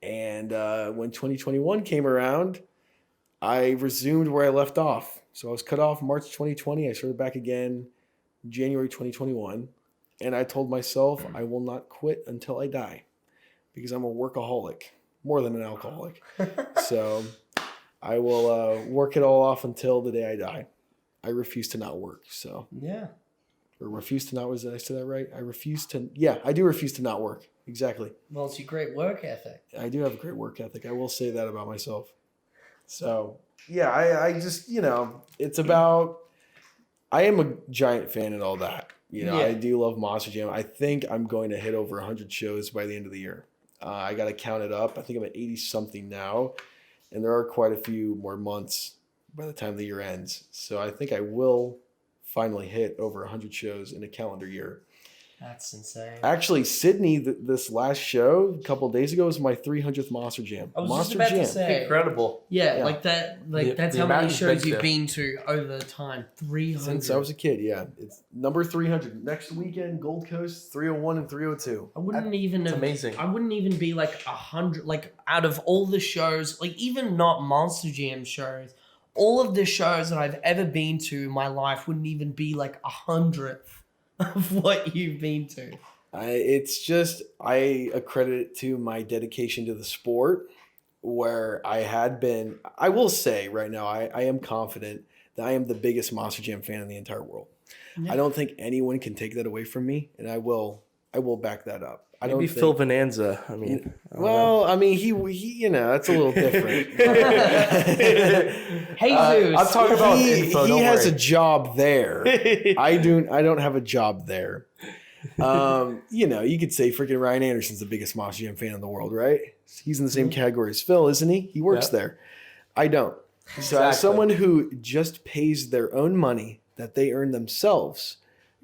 And when 2021 came around, I resumed where I left off. So I was cut off March 2020. I started back again January 2021. And I told myself I will not quit until I die, because I'm a workaholic, more than an alcoholic. So I will work it all off until the day I die. I refuse to not work. So yeah. Or refuse to not, did I say that right? I do refuse to not work. Exactly. Well, it's your great work ethic. I do have a great work ethic. I will say that about myself. So, yeah, I just, it's about, I am a giant fan and all that. I do love Monster Jam. I think I'm going to hit over 100 shows by the end of the year. I got to count it up. I think I'm at 80 something now, and there are quite a few more months by the time the year ends. So I think I will finally hit over 100 shows in a calendar year. That's insane. Actually, Sydney, this last show a couple of days ago was my 300th Monster Jam. I was Monster just about Jam. to say. Incredible. Yeah, Yeah. like that. Like that's the how many amount you've shows been you've to. been to over time. 300. Since I was a kid, yeah. It's number 300. Next weekend, Gold Coast, 301 and 302. I wouldn't even. It's have, amazing. I wouldn't even be like 100. Like out of all the shows, like even not Monster Jam shows, all of the shows that I've ever been to in my life wouldn't even be like 100th of what you've been to. It's just, I accredit it to my dedication to the sport, where I will say right now, I am confident that I am the biggest Monster Jam fan in the entire world. Yeah. I don't think anyone can take that away from me, and I will back that I don't Maybe think, Phil Bonanza. I mean, well, I mean, he that's a little different. Jesus. I'm talking about info, he don't has a worry. job there. I don't have a job there. You could say freaking Ryan Anderson's the biggest Monster Jam fan in the world, right? He's in the same category as Phil, isn't he? He works Yep. there. I don't. So Exactly. as someone who just pays their own money that they earn themselves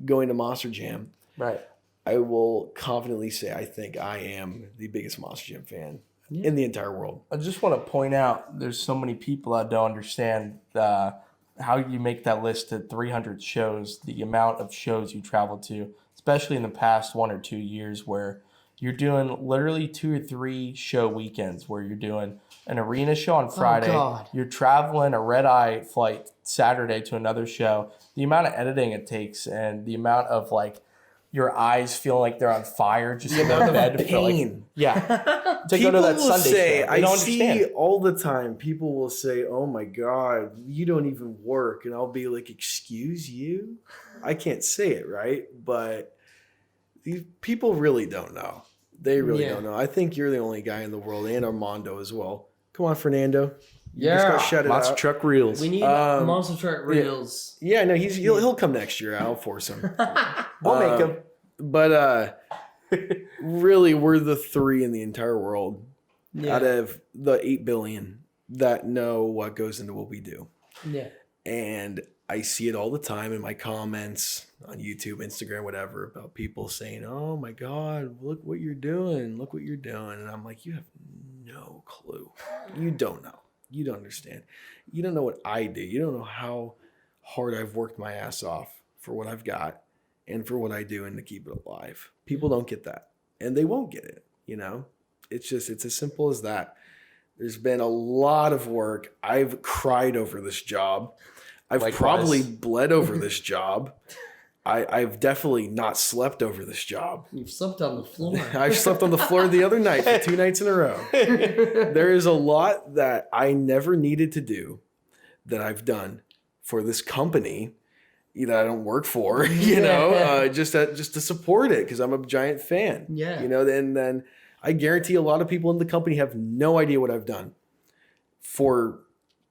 going to Monster Jam, Right. I will confidently say I think I am the biggest Monster Jam fan in the entire world. I just want to point out there's so many people that don't understand how you make that list at 300 shows, the amount of shows you travel to, especially in the past 1 or 2 years, where you're doing literally 2 or 3 show weekends where you're doing an arena show on Friday. God. You're traveling a red-eye flight Saturday to another show. The amount of editing it takes and the amount of your eyes feeling like they're on fire just in their bed. For, Pain. to go People to that will Sunday say, show. They don't I see understand. all the time, people will say, oh my God, you don't even work. And I'll be like, excuse you? I can't say it, right? But these people really don't know. They really don't know. I think you're the only guy in the world, and Armando as well. Come on, Fernando. You just got shut it Monster out. Truck Reels. We need Monster Truck Reels. Yeah, no, he'll come next year. I'll force him. We'll make them. But really, we're the 3 in the entire world out of the 8 billion that know what goes into what we do. Yeah. And I see it all the time in my comments on YouTube, Instagram, whatever, about people saying, oh my God, look what you're doing. Look what you're doing. And I'm like, you have no clue. You don't know. You don't understand. You don't know what I do. You don't know how hard I've worked my ass off for what I've got and for what I do and to keep it alive. People don't get that, and they won't get it. It's as simple as that. There's been a lot of work. I've cried over this job. I've Likewise. probably bled over this job. I've definitely not slept over this job. You've slept on the floor. I slept on the floor the other night for 2 nights in a row. There is a lot that I never needed to do that I've done for this company that I don't work for, just to support it because I'm a giant fan. Yeah. And then I guarantee a lot of people in the company have no idea what I've done for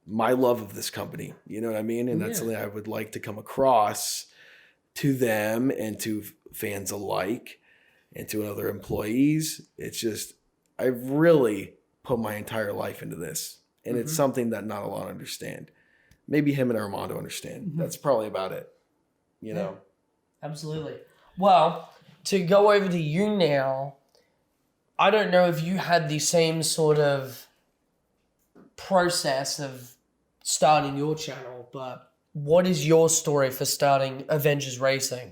my love of this company. You know what I mean? And that's something I would like to come across to them and to fans alike and to other employees. It's just, I've really put my entire life into this. And it's something that not a lot understand. Maybe him and Armando understand. That's probably about it. Absolutely. Well, to go over to you now, I don't know if you had the same sort of process of starting your channel, but what is your story for starting Avengers Racing?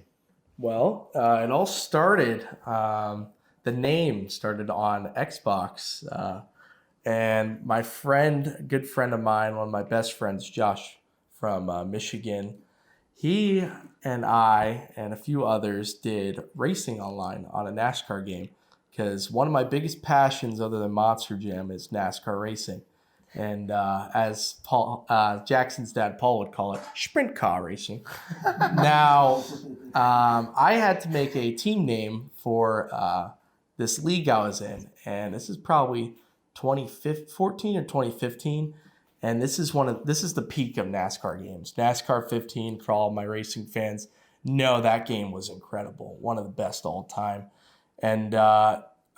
Well, it all started, the name started on Xbox. And my good friend of mine, one of my best friends, Josh from Michigan, he and I and a few others did racing online on a NASCAR game because one of my biggest passions other than Monster Jam is NASCAR racing. And as Jackson's dad, Paul, would call it, sprint car racing. Now, I had to make a team name for this league I was in. And this is probably 2014 or 2015. And this is the peak of NASCAR games. NASCAR 15, for all my racing fans, know that game was incredible. One of the best all time. And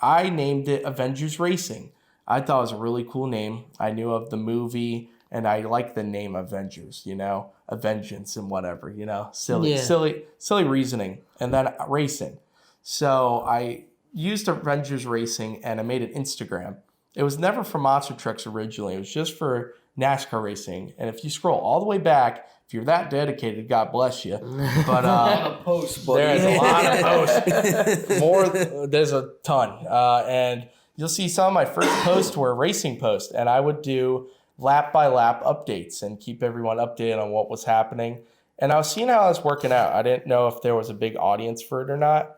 I named it Avengers Racing. I thought it was a really cool name. I knew of the movie, and I like the name Avengers, a vengeance and whatever, silly reasoning. And then racing. So I used Avengers Racing, and I made an Instagram. It was never for monster trucks originally. It was just for NASCAR racing. And if you scroll all the way back, if you're that dedicated, God bless you. But there's a lot of posts. There's a ton. And you'll see some of my first posts were racing posts. And I would do lap by lap updates and keep everyone updated on what was happening. And I was seeing how I was working out. I didn't know if there was a big audience for it or not.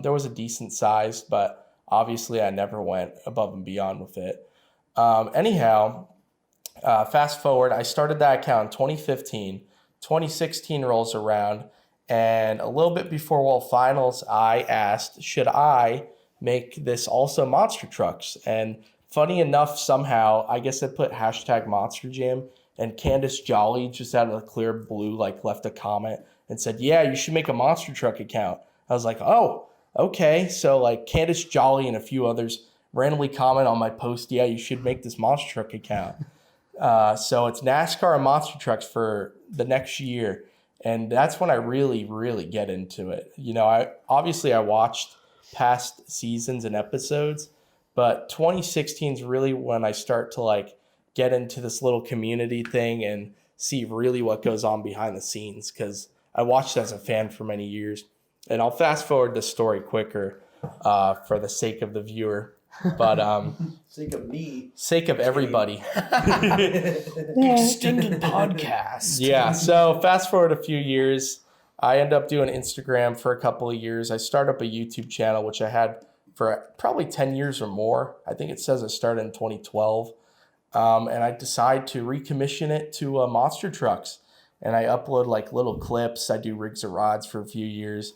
There was a decent size, but obviously I never went above and beyond with it. Fast forward, I started that account in 2015. 2016 rolls around, and a little bit before World Finals, I asked, should I make this also Monster Trucks? And funny enough, somehow, I guess I put hashtag Monster Jam, and Candace Jolly, just out of the clear blue, left a comment and said, yeah, you should make a Monster Truck account. I was like, oh, okay. So Candace Jolly and a few others randomly comment on my post, yeah, you should make this Monster Truck account. So it's NASCAR and monster trucks for the next year. And that's when I really, really get into it. I watched past seasons and episodes, but 2016 is really when I start to get into this little community thing and see really what goes on behind the scenes. Cause I watched as a fan for many years, and I'll fast forward the story quicker, for the sake of the viewer. But sake of everybody. Extended podcast. Yeah. So fast forward a few years, I end up doing Instagram for a couple of years. I start up a YouTube channel, which I had for probably 10 years or more. I think it says I started in 2012. And I decide to recommission it to Monster Trucks. And I upload little clips. I do rigs and rods for a few years.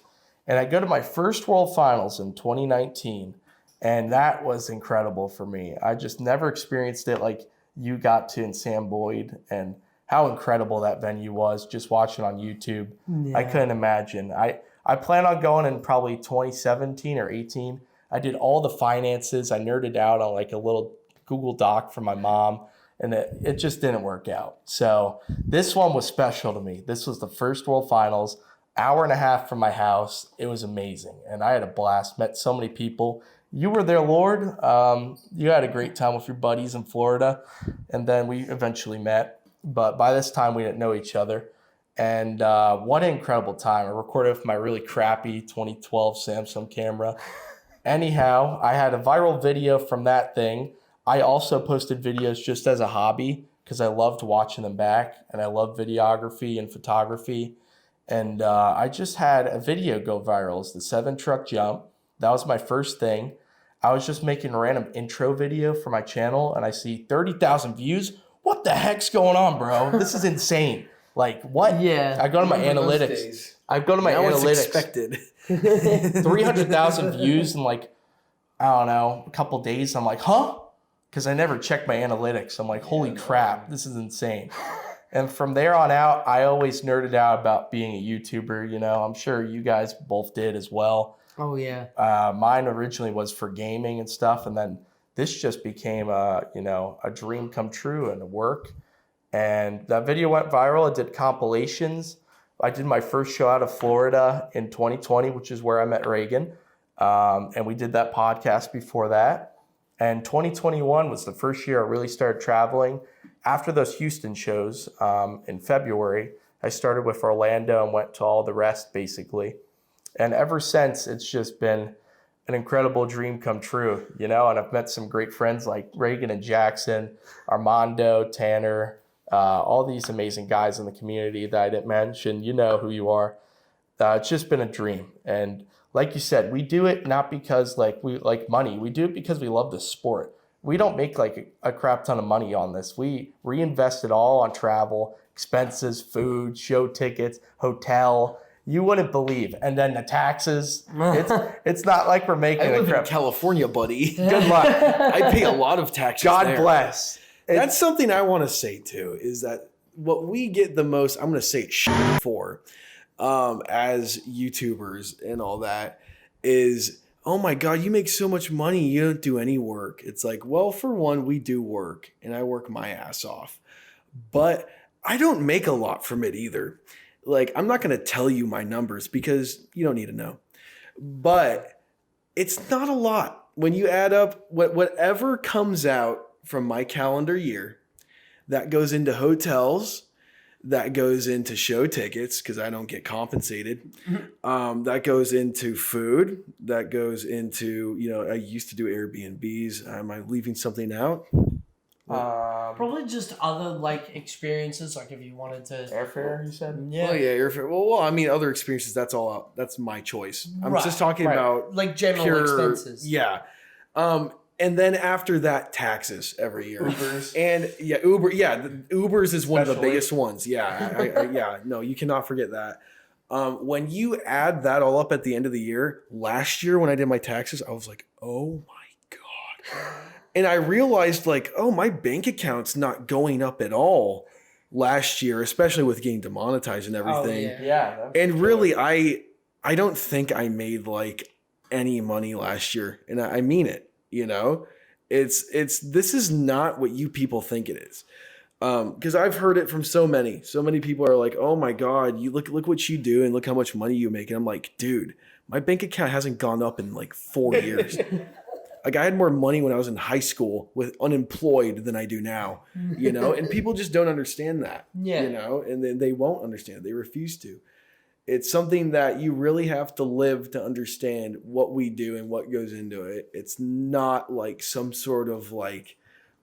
And I go to my first World Finals in 2019. And that was incredible for me. I just never experienced it like you got to in Sam Boyd, and how incredible that venue was just watching on YouTube. Yeah. I couldn't imagine. I plan on going in probably 2017 or 18. I did all the finances. I nerded out on a little Google Doc for my mom, and it just didn't work out. So this one was special to me. This was the first World Finals, hour and a half from my house. It was amazing, and I had a blast, met so many people. You were there, Lord. You had a great time with your buddies in Florida, and then we eventually met. But by this time, we didn't know each other. And what an incredible time. I recorded with my really crappy 2012 Samsung camera. Anyhow, I had a viral video from that thing. I also posted videos just as a hobby because I loved watching them back, and I love videography and photography. And I just had a video go viral. It's the 7-truck jump. That was my first thing. I was just making a random intro video for my channel, and I see 30,000 views. What the heck's going on, bro? This is insane. What? Yeah. I go to my analytics. I go to my analytics. Expected. 300,000 views in I don't know, a couple days. I'm like, huh? Because I never checked my analytics. I'm like, holy crap, this is insane. And from there on out, I always nerded out about being a YouTuber. I'm sure you guys both did as well. Oh, yeah. Mine originally was for gaming and stuff, and then this just became a dream come true and a work. And that video went viral. I did compilations. I did my first show out of Florida in 2020, which is where I met Reagan. And we did that podcast before that. And 2021 was the first year I really started traveling. After those Houston shows in February, I started with Orlando and went to all the rest, basically. And ever since, it's just been an incredible dream come true, and I've met some great friends like Reagan and Jackson, Armando, Tanner, all these amazing guys in the community that I didn't mention. You know who you are. It's just been a dream. And like you said, we do it not because we like money. We do it because we love the sport. We don't make a crap ton of money on this. We reinvest it all on travel, expenses, food, show tickets, hotel. You wouldn't believe. And then the taxes. It's not like we're making I live in California, buddy. Good luck. I pay a lot of taxes. God bless. That's something I want to say too, is that what we get the most, I'm going to say shit for, as YouTubers and all that, is oh my God, you make so much money. You don't do any work. It's like, well, for one, we do work and I work my ass off, but I don't make a lot from it either. Like, I'm not going to tell you my numbers because you don't need to know, but it's not a lot. When you add up whatever comes out from my calendar year, that goes into hotels, that goes into show tickets because I don't get compensated. That goes into food. That goes into, I used to do Airbnbs. Am I leaving something out? Probably just other like experiences, like if you wanted to Airfare, you said? Yeah. Oh yeah, airfare. Well, I mean, other experiences. That's all out. That's my choice. I'm just talking about like general expenses. Yeah. And then after that, taxes every year. Ubers. And yeah, Uber. Yeah, Ubers is one of the Especially. biggest ones. Yeah, yeah. No, you cannot forget that. When you add that all up at the end of the year, last year when I did my taxes, I was like, oh my God. And I realized like, oh, my bank account's not going up at all last year, especially with getting demonetized and everything. Oh, Yeah. And really, I don't think I made like any money last year. And I mean it. This is not what you people think it is. Because I've heard it from so many people are like, oh my God, you look what you do and look how much money you make. And I'm like, dude, my bank account hasn't gone up in like 4 years. Like I had more money when I was in high school with unemployed than I do now, and people just don't understand that, and then they won't understand it. They refuse to. It's something that you really have to live to understand what we do and what goes into it. It's not like some sort of like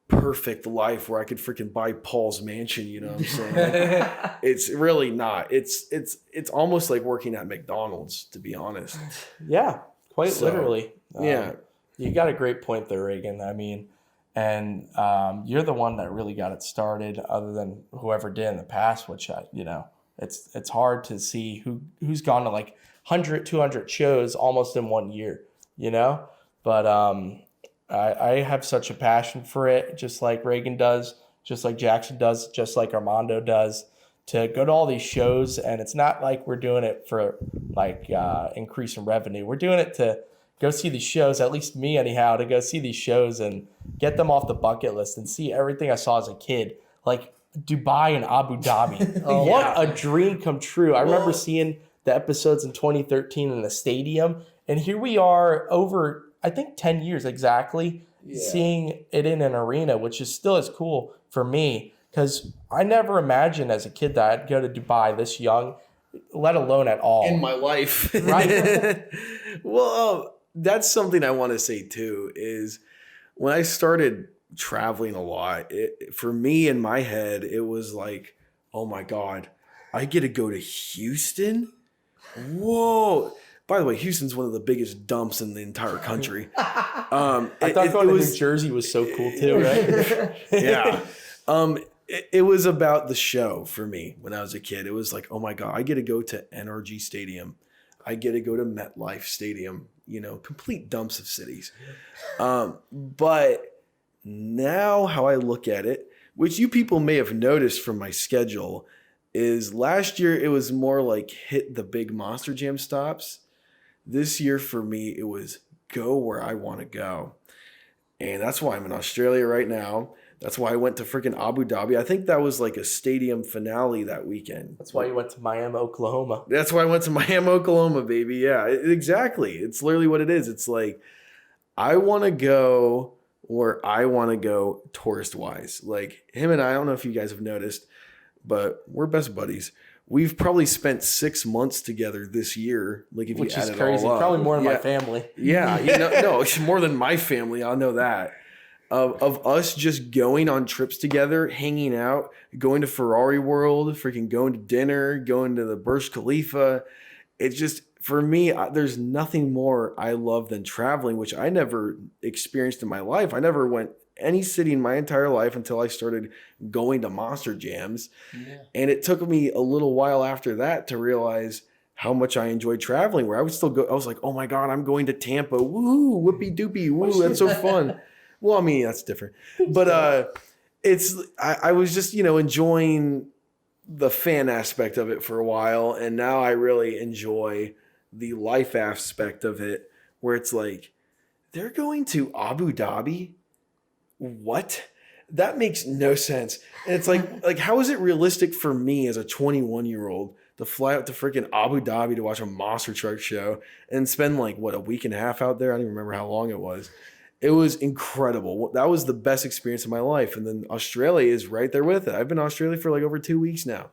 perfect life where I could freaking buy Paul's mansion. You know what I'm saying? It's really not. It's almost like working at McDonald's, to be honest. Yeah, quite literally. Yeah. You got a great point there, Reagan. I mean, and you're the one that really got it started other than whoever did in the past, which, it's hard to see who's gone to like 100, 200 shows almost in 1 year, but I have such a passion for it, just like Reagan does, just like Jackson does, just like Armando does, to go to all these shows. And it's not like we're doing it for like increase in revenue. We're doing it to go see these shows, at least me anyhow, to go see these shows and get them off the bucket list and see everything I saw as a kid, like Dubai and Abu Dhabi. What a dream come true. I remember seeing the episodes in 2013 in the stadium, and here we are over, I think, 10 years exactly, seeing it in an arena, which is still as cool for me, because I never imagined as a kid that I'd go to Dubai this young, let alone at all. In my life. Right. Well, that's something I want to say too, is when I started traveling a lot, for me in my head, it was like, oh my God, I get to go to Houston? Whoa. By the way, Houston's one of the biggest dumps in the entire country. I thought going to New Jersey was so cool too, right? Yeah. It was about the show for me when I was a kid. It was like, oh my God, I get to go to NRG Stadium. I get to go to MetLife Stadium, complete dumps of cities. But now how I look at it, which you people may have noticed from my schedule, is last year it was more like hit the big Monster Jam stops. This year for me, it was go where I want to go. And that's why I'm in Australia right now. That's why I went to freaking Abu Dhabi. I think that was like a stadium finale that weekend. That's why you went to Miami, Oklahoma. That's why I went to Miami, Oklahoma, baby. Yeah, exactly. It's literally what it is. It's like, I want to go where I want to go tourist-wise. Like him and I don't know if you guys have noticed, but we're best buddies. We've probably spent 6 months together this year. Like if Which you add is it crazy. all up. Probably more than my family. Yeah, no, it's more than my family. I'll know that. Of us just going on trips together, hanging out, going to Ferrari World, freaking going to dinner, going to the Burj Khalifa. It's just, for me, there's nothing more I love than traveling, which I never experienced in my life. I never went any city in my entire life until I started going to Monster Jams. Yeah. And it took me a little while after that to realize how much I enjoyed traveling, where I would still go. I was like, oh my God, I'm going to Tampa. Woo, whoopee doopie. Woo, that's so fun. Well, I mean, that's different. But I was just, enjoying the fan aspect of it for a while. And now I really enjoy the life aspect of it, where it's like, they're going to Abu Dhabi? What? That makes no sense. And it's like how is it realistic for me as a 21-year-old to fly out to freaking Abu Dhabi to watch a monster truck show and spend like a week and a half out there? I don't even remember how long it was. It was incredible. That was the best experience of my life. And then Australia is right there with it. I've been in Australia for like over 2 weeks now.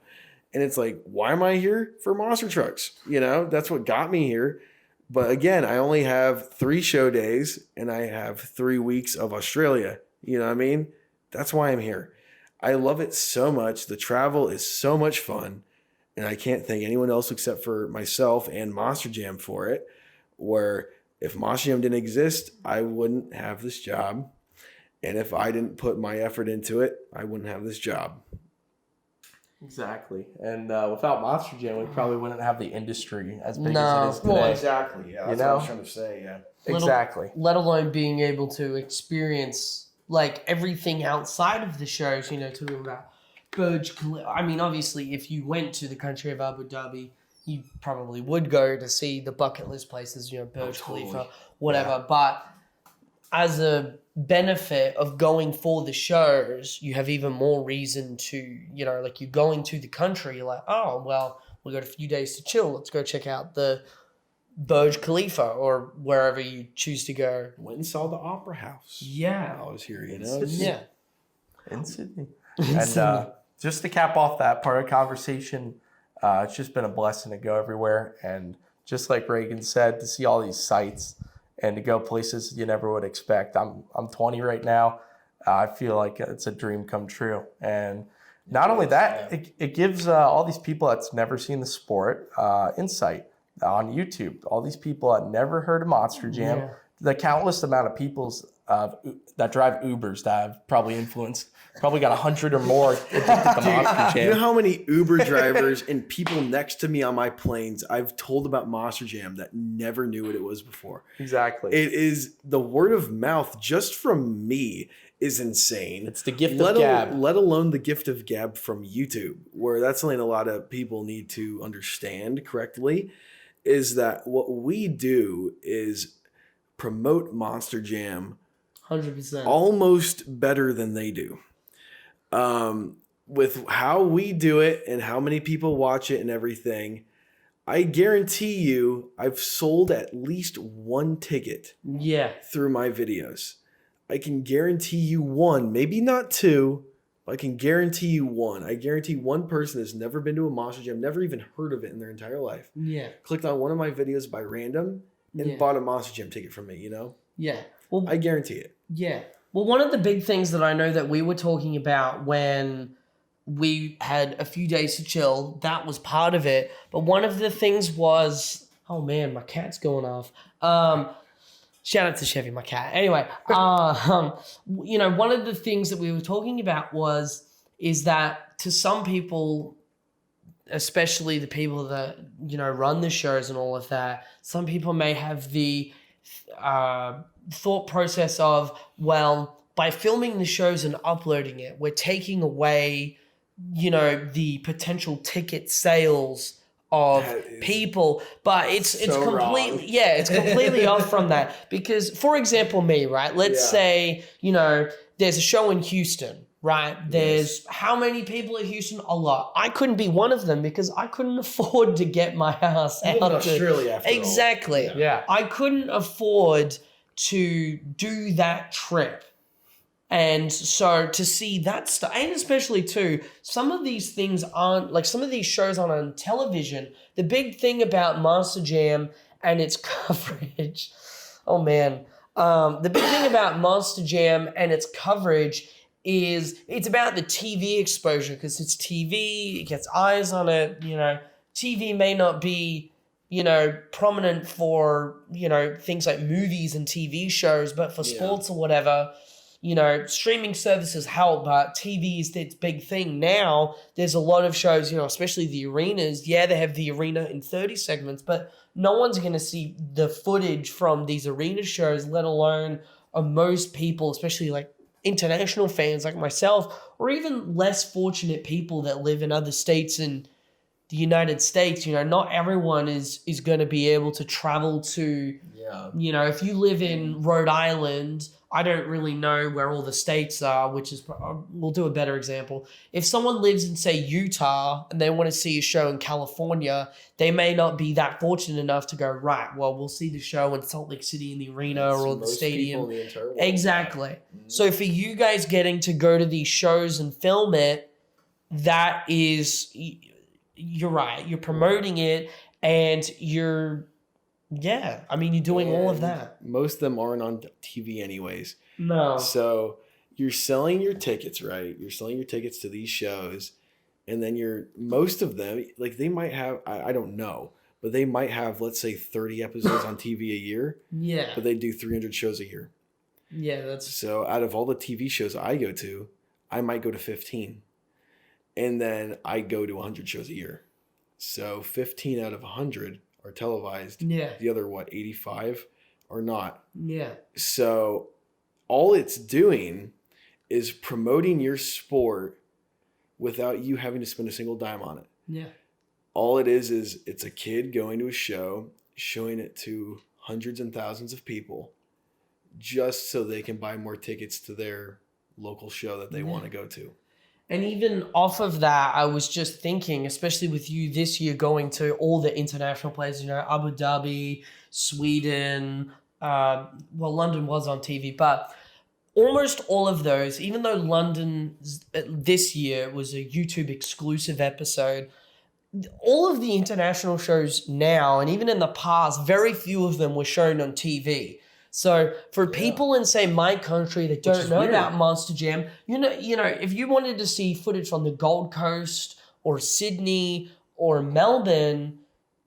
And it's like, why am I here? For monster trucks. That's what got me here. But again, I only have 3 show days and I have 3 weeks of Australia. You know what I mean? That's why I'm here. I love it so much. The travel is so much fun. And I can't thank anyone else except for myself and Monster Jam for it. Where if Monster Jam didn't exist, I wouldn't have this job. And if I didn't put my effort into it, I wouldn't have this job. Exactly. And without Monster Jam, we probably wouldn't have the industry as big No. as it is today. Well, exactly. Yeah, that's what I was trying to say. Yeah. Exactly. Let alone being able to experience like everything outside of the shows, talking about Burj Khalifa. I mean, obviously, if you went to the country of Abu Dhabi, you probably would go to see the bucket list places, Burj Khalifa, whatever. Yeah. But as a benefit of going for the shows, you have even more reason to, like you're going to the country, you're like, oh, well, we got a few days to chill. Let's go check out the Burj Khalifa or wherever you choose to go. Went and saw the Opera House. Yeah. I was here, Yeah. In Sydney. And just to cap off that part of the conversation, it's just been a blessing to go everywhere. And just like Reagan said, to see all these sites and to go places you never would expect. I'm 20 right now. I feel like it's a dream come true. And not only that, it gives all these people that's never seen the sport insight on YouTube. All these people that never heard of Monster Jam, the countless amount of people's that drive Ubers that have probably got 100 or more addicted to Monster Jam. You know how many Uber drivers and people next to me on my planes I've told about Monster Jam that never knew what it was before? Exactly. It is the word of mouth just from me is insane. It's the gift of gab. Let alone the gift of gab from YouTube, where that's something a lot of people need to understand correctly, is that what we do is promote Monster Jam 100%. Almost better than they do. With how we do it and how many people watch it and everything, I guarantee you I've sold at least 1 ticket through my videos. I can guarantee you 1, maybe not 2, but I can guarantee you 1. I guarantee 1 person has never been to a Monster Jam, never even heard of it in their entire life. Yeah. Clicked on one of my videos by random and bought a Monster Jam ticket from me, Yeah. Well, I guarantee it. Yeah. Well, one of the big things that I know that we were talking about when we had a few days to chill, that was part of it. But one of the things was, oh man, my cat's going off. Shout out to Chevy, my cat. Anyway, one of the things that we were talking about is that to some people, especially the people that, run the shows and all of that, some people may have the thought process of, well, by filming the shows and uploading it, we're taking away, the potential ticket sales of people, but it's completely it's completely off from that. Because, for example, me, right? Let's say, there's a show in Houston, right? There's how many people in Houston? A lot. I couldn't be one of them because I couldn't afford to get my ass out in Australia after exactly. all. Yeah. I couldn't afford to do that trip. And so to see that stuff, and especially too, some of these things aren't, like some of these shows aren't on television. The big thing about Monster Jam and its coverage, oh man. The big thing about Monster Jam and its coverage is it's about the TV exposure, because it's TV, it gets eyes on it, TV may not be, prominent for, things like movies and TV shows, but for sports or whatever, streaming services help, but TV is its big thing. Now, there's a lot of shows, especially the arenas. Yeah, they have the arena in 30 segments, but no one's going to see the footage from these arena shows, let alone most people, especially like international fans like myself, or even less fortunate people that live in other states and the United States, not everyone is going to be able to travel to, if you live in Rhode Island, I don't really know where all the states are, which is, we'll do a better example. If someone lives in, say, Utah and they want to see a show in California, they may not be that fortunate enough to go, right, well, we'll see the show in Salt Lake City in the arena or the stadium. Exactly. So for you guys getting to go to these shows and film it, that is, you're right. You're promoting it and you're doing all of that. Most of them aren't on TV anyways. No. So you're selling your tickets, right? You're selling your tickets to these shows. And then most of them, like they might have, I don't know, but they might have, let's say 30 episodes on TV a year. Yeah. But they do 300 shows a year. Yeah, So out of all the TV shows I go to, I might go to 15. And then I go to 100 shows a year. So 15 out of 100 are televised. Yeah. The other, 85 are not. Yeah. So all it's doing is promoting your sport without you having to spend a single dime on it. Yeah. All it is it's a kid going to a show, showing it to hundreds and thousands of people just so they can buy more tickets to their local show that they want to go to. And even off of that, I was just thinking, especially with you this year going to all the international places, Abu Dhabi, Sweden, London was on TV, but almost all of those, even though London this year was a YouTube exclusive episode, all of the international shows now, and even in the past, very few of them were shown on TV. So for people in, say, my country that don't know about Monster Jam, if you wanted to see footage from the Gold Coast or Sydney or Melbourne,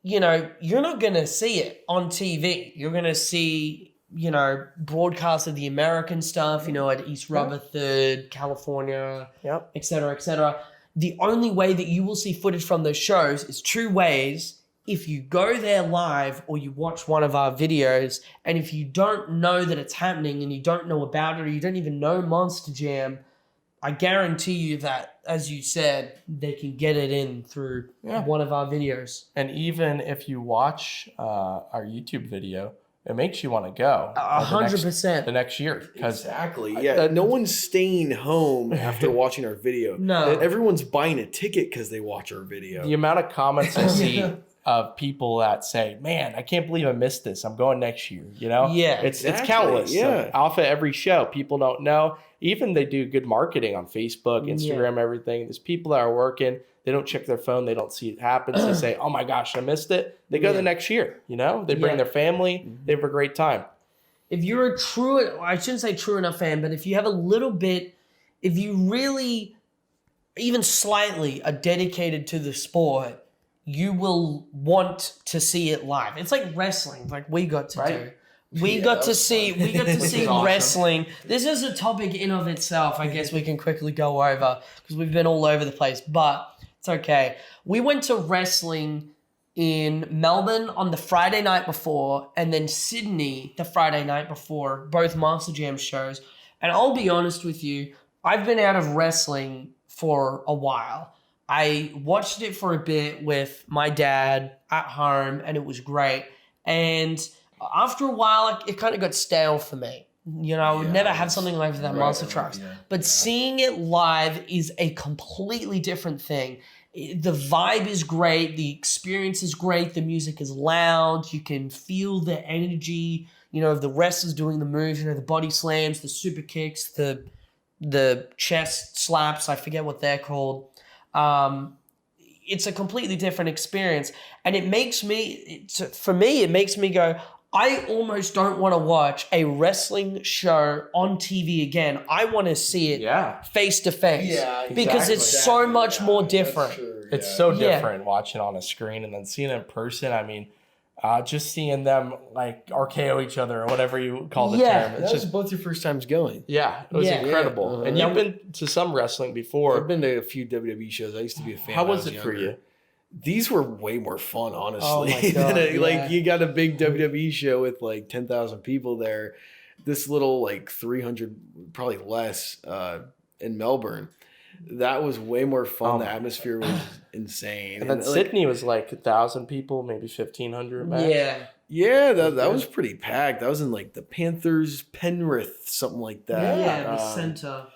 you're not going to see it on TV. You're going to see, broadcasts of the American stuff, at East Rutherford, California, et cetera, et cetera. The only way that you will see footage from those shows is two ways. If you go there live or you watch one of our videos, and if you don't know that it's happening and you don't know about it or you don't even know Monster Jam, I guarantee you that, as you said, they can get it in through one of our videos. And even if you watch our YouTube video, it makes you want to go 100% the next year. Exactly. Yeah. No one's staying home after watching our video. No. Everyone's buying a ticket because they watch our video. The amount of comments I see of people that say, man, I can't believe I missed this. I'm going next year. Yeah. It's countless. Yeah. Off of every show. People don't know. Even they do good marketing on Facebook, Instagram, everything. There's people that are working. They don't check their phone. They don't see it happen. So they say, oh my gosh, I missed it. They go the next year. They bring their family. They have a great time. If you're I shouldn't say true enough fan, but if you have a little bit, if you really, even slightly, are dedicated to the sport, you will want to see it live. It's like wrestling, like we got to do. We got to see awesome. wrestling. This is a topic in of itself. I guess we can quickly go over because we've been all over the place, but it's okay. We went to wrestling in Melbourne on the Friday night before, and then Sydney the Friday night before, both Monster Jam shows. And I'll be honest with you, I've been out of wrestling for a while. I watched it for a bit with my dad at home, and it was great. And after a while, it kind of got stale for me. I would never have something like that Monster Trucks. But seeing it live is a completely different thing. The vibe is great. The experience is great. The music is loud. You can feel the energy, of the wrestlers doing the moves, the body slams, the super kicks, the chest slaps. I forget what they're called. It's a completely different experience. And it makes me go, I almost don't want to watch a wrestling show on TV again. I want to see it face to face because it's so much more different. It's so different watching on a screen and then seeing it in person. I mean, just seeing them like RKO each other or whatever you call the term. It's just both your first times going. Yeah, it was incredible. Yeah. And you've been to some wrestling before. I've been to a few WWE shows. I used to be a fan. How was it for you? These were way more fun, honestly. Oh my God, Like you got a big WWE show with like 10,000 people there. This little like 300, probably less, in Melbourne. That was way more fun. Oh The my atmosphere was insane. And then like, Sydney was like 1,000 people, maybe 1,500 max. Yeah. Yeah, that was pretty packed. That was in like the Panthers, Penrith, something like that. Yeah, the center.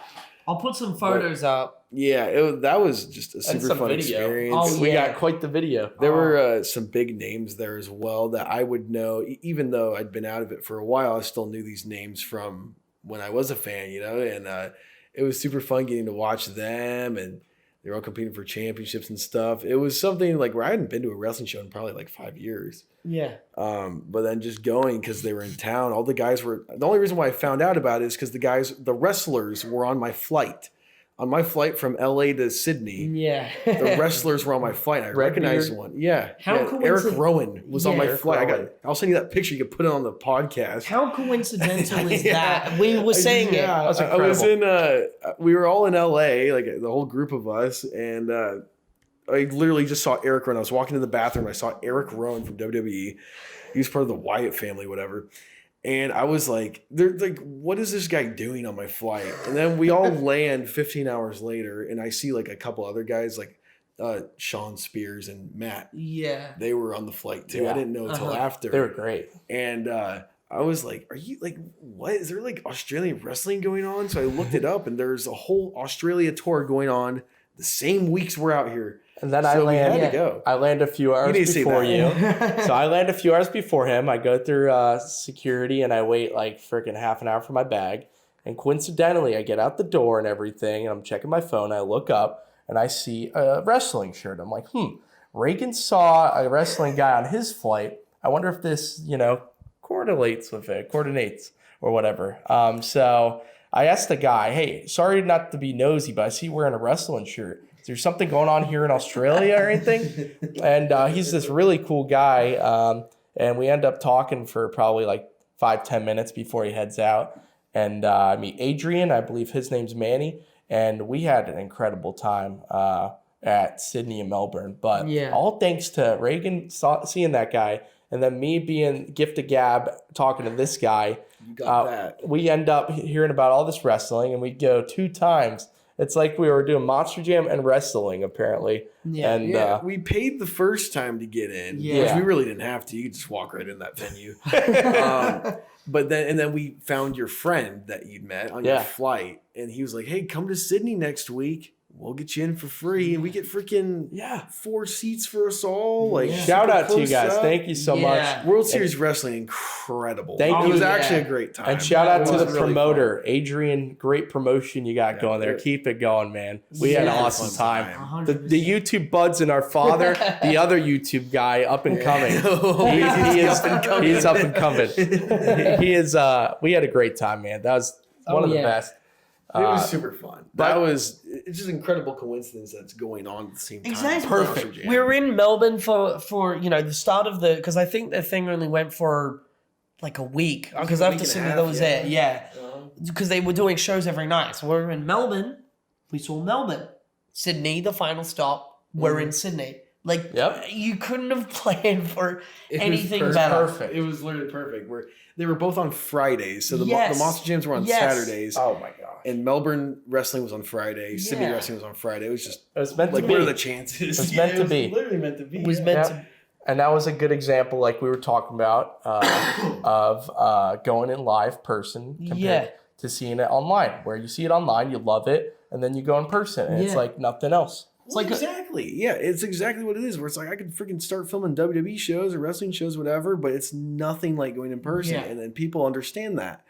I'll put some photos up. Yeah, that was just a And super some fun video. experience. Oh, We yeah. got quite the video. There were some big names there as well that I would know, even though I'd been out of it for a while. I still knew these names from when I was a fan, and it was super fun getting to watch them, and they were all competing for championships and stuff. It was something like where I hadn't been to a wrestling show in probably like 5 years. Yeah. But then just going because they were in town, all the guys were. The only reason why I found out about it is because the wrestlers were on my flight. On my flight from LA to Sydney, Yeah. the wrestlers were on my flight. I recognized one. Yeah. How yeah. coincident- Eric Rowan was on my Eric flight. Rowan. I'll send you that picture. You can put it on the podcast. How coincidental is Yeah. that? We were saying it. Yeah, That's I was in. We were all in LA, like the whole group of us, and I literally just saw Eric Rowan. I was walking to the bathroom. I saw Eric Rowan from WWE. He was part of the Wyatt family, whatever. And I was like, they're like, what is this guy doing on my flight? And then we all land 15 hours later, and I see like a couple other guys, like Sean Spears and Matt. Yeah. They were on the flight too. Yeah. I didn't know until after. They were great. And I was like, are you like, what? Is there like Australian wrestling going on? So I looked it up, and there's a whole Australia tour going on the same weeks we're out here. And then So we had I to go. land a few hours didn't say before you. that. So I land a few hours before him. I go through security and I wait like freaking half an hour for my bag. And coincidentally, I get out the door and everything, and I'm checking my phone. I look up and I see a wrestling shirt. I'm like, Reagan saw a wrestling guy on his flight. I wonder if this, coordinates or whatever. So I asked the guy, hey, sorry not to be nosy, but I see you wearing a wrestling shirt. Is there something going on here in Australia or anything? And he's this really cool guy. And we end up talking for probably like 5-10 minutes before he heads out. And I meet Adrian. I believe his name's Manny. And we had an incredible time at Sydney and Melbourne. But all thanks to Reagan seeing that guy. And then me being gift of gab, talking to this guy. You got that. We end up hearing about all this wrestling, and we go 2 times. It's like we were doing Monster Jam and wrestling, apparently. Yeah. And We paid the first time to get in, Yeah. which we really didn't have to. You could just walk right in that venue. But then we found your friend that you'd met on your flight, and he was like, "Hey, come to Sydney next week. We'll get you in for free, and we get freaking 4 seats for us all." Like, shout out to you guys. Up. Thank you so much. World Series Wrestling, incredible. Thank It you. was actually a great time. And shout out It to was the really promoter, Adrian. Great promotion you got going there. Keep it going, man. We had an awesome time. The YouTube buds and our father, the other YouTube guy, up and coming. He's up and coming. He is. We had a great time, man. That was one of the best. It was super fun. It's just an incredible coincidence that's going on at the same time. Exactly. Perfect. We were in Melbourne for the start of because I think the thing only went for like a week. Because after Sydney, that was it. Yeah. Because they were doing shows every night. So we were in Melbourne. We saw Melbourne. Sydney, the final stop. We're in Sydney. Like, you couldn't have planned for anything better. Perfect. It was literally perfect. They were both on Fridays. So the Monster Jams were on Saturdays. Oh, my gosh. And Melbourne Wrestling was on Friday. Sydney Wrestling was on Friday. It was just meant to be. What are the chances? It was meant to be. It was literally meant to be. It was meant to. And that was a good example, like we were talking about, of going in live person compared to seeing it online. Where you see it online, you love it, and then you go in person, and it's like nothing else. It's like exactly. It's exactly what it is. Where it's like I could freaking start filming WWE shows or wrestling shows, whatever, but it's nothing like going in person. Yeah. And then people understand that.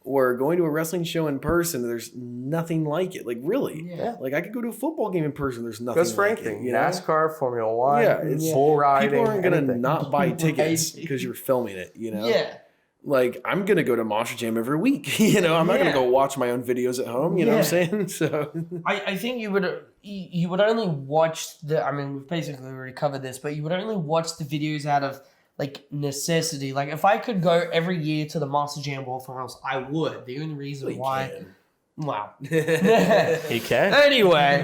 Or going to a wrestling show in person, there's nothing like it. Like really. Yeah. Like I could go to a football game in person, there's nothing Goes for like anything. it. You know? NASCAR, Formula One, it's bull riding. People aren't gonna anything. not buy tickets because you're filming it, you know? Yeah. Like I'm gonna go to Monster Jam every week. I'm not gonna go watch my own videos at home, you know what I'm saying? So I think you would only watch we've basically already covered this, but you would only watch the videos out of like necessity. Like if I could go every year to the Monster Jam Ball for else, I would. The only reason why wow. He can. Anyway.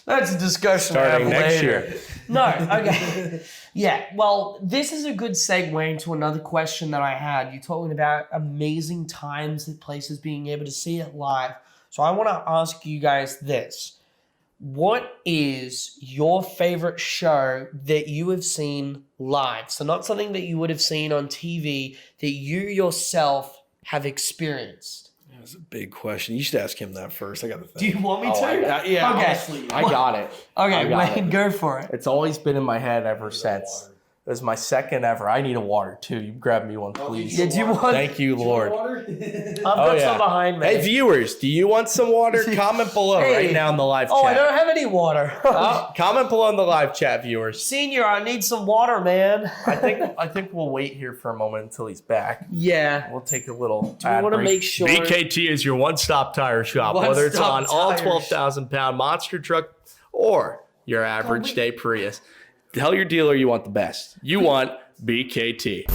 That's a discussion starting next later. year. No, okay. Yeah, well, this is a good segue into another question that I had. You're talking about amazing times at places, being able to see it live. So I want to ask you guys this. What is your favorite show that you have seen live? So not something that you would have seen on TV that you yourself have experienced. That's a big question. You should ask him that first. I got to think. Do you want me to? Yeah, Okay. honestly. I got it. Okay, I got Wayne, it. go for it. It's always been in my head ever since. It was my second ever. I need a water too. You grab me one, please. Yeah, do you want? Thank you, Lord. I've got yeah. some behind me. Hey, viewers, do you want some water? Comment below Hey. right now in the live Oh, I chat. don't have any water. Comment below in the live chat, viewers. Senior, I need some water, man. I think we'll wait here for a moment until he's back. Yeah. We'll take a little. Do we want to make sure? BKT is your one-stop tire shop, whether it's on One-stop all tires. 12,000-pound monster truck or your average day Prius. Tell your dealer you want the best. You want BKT.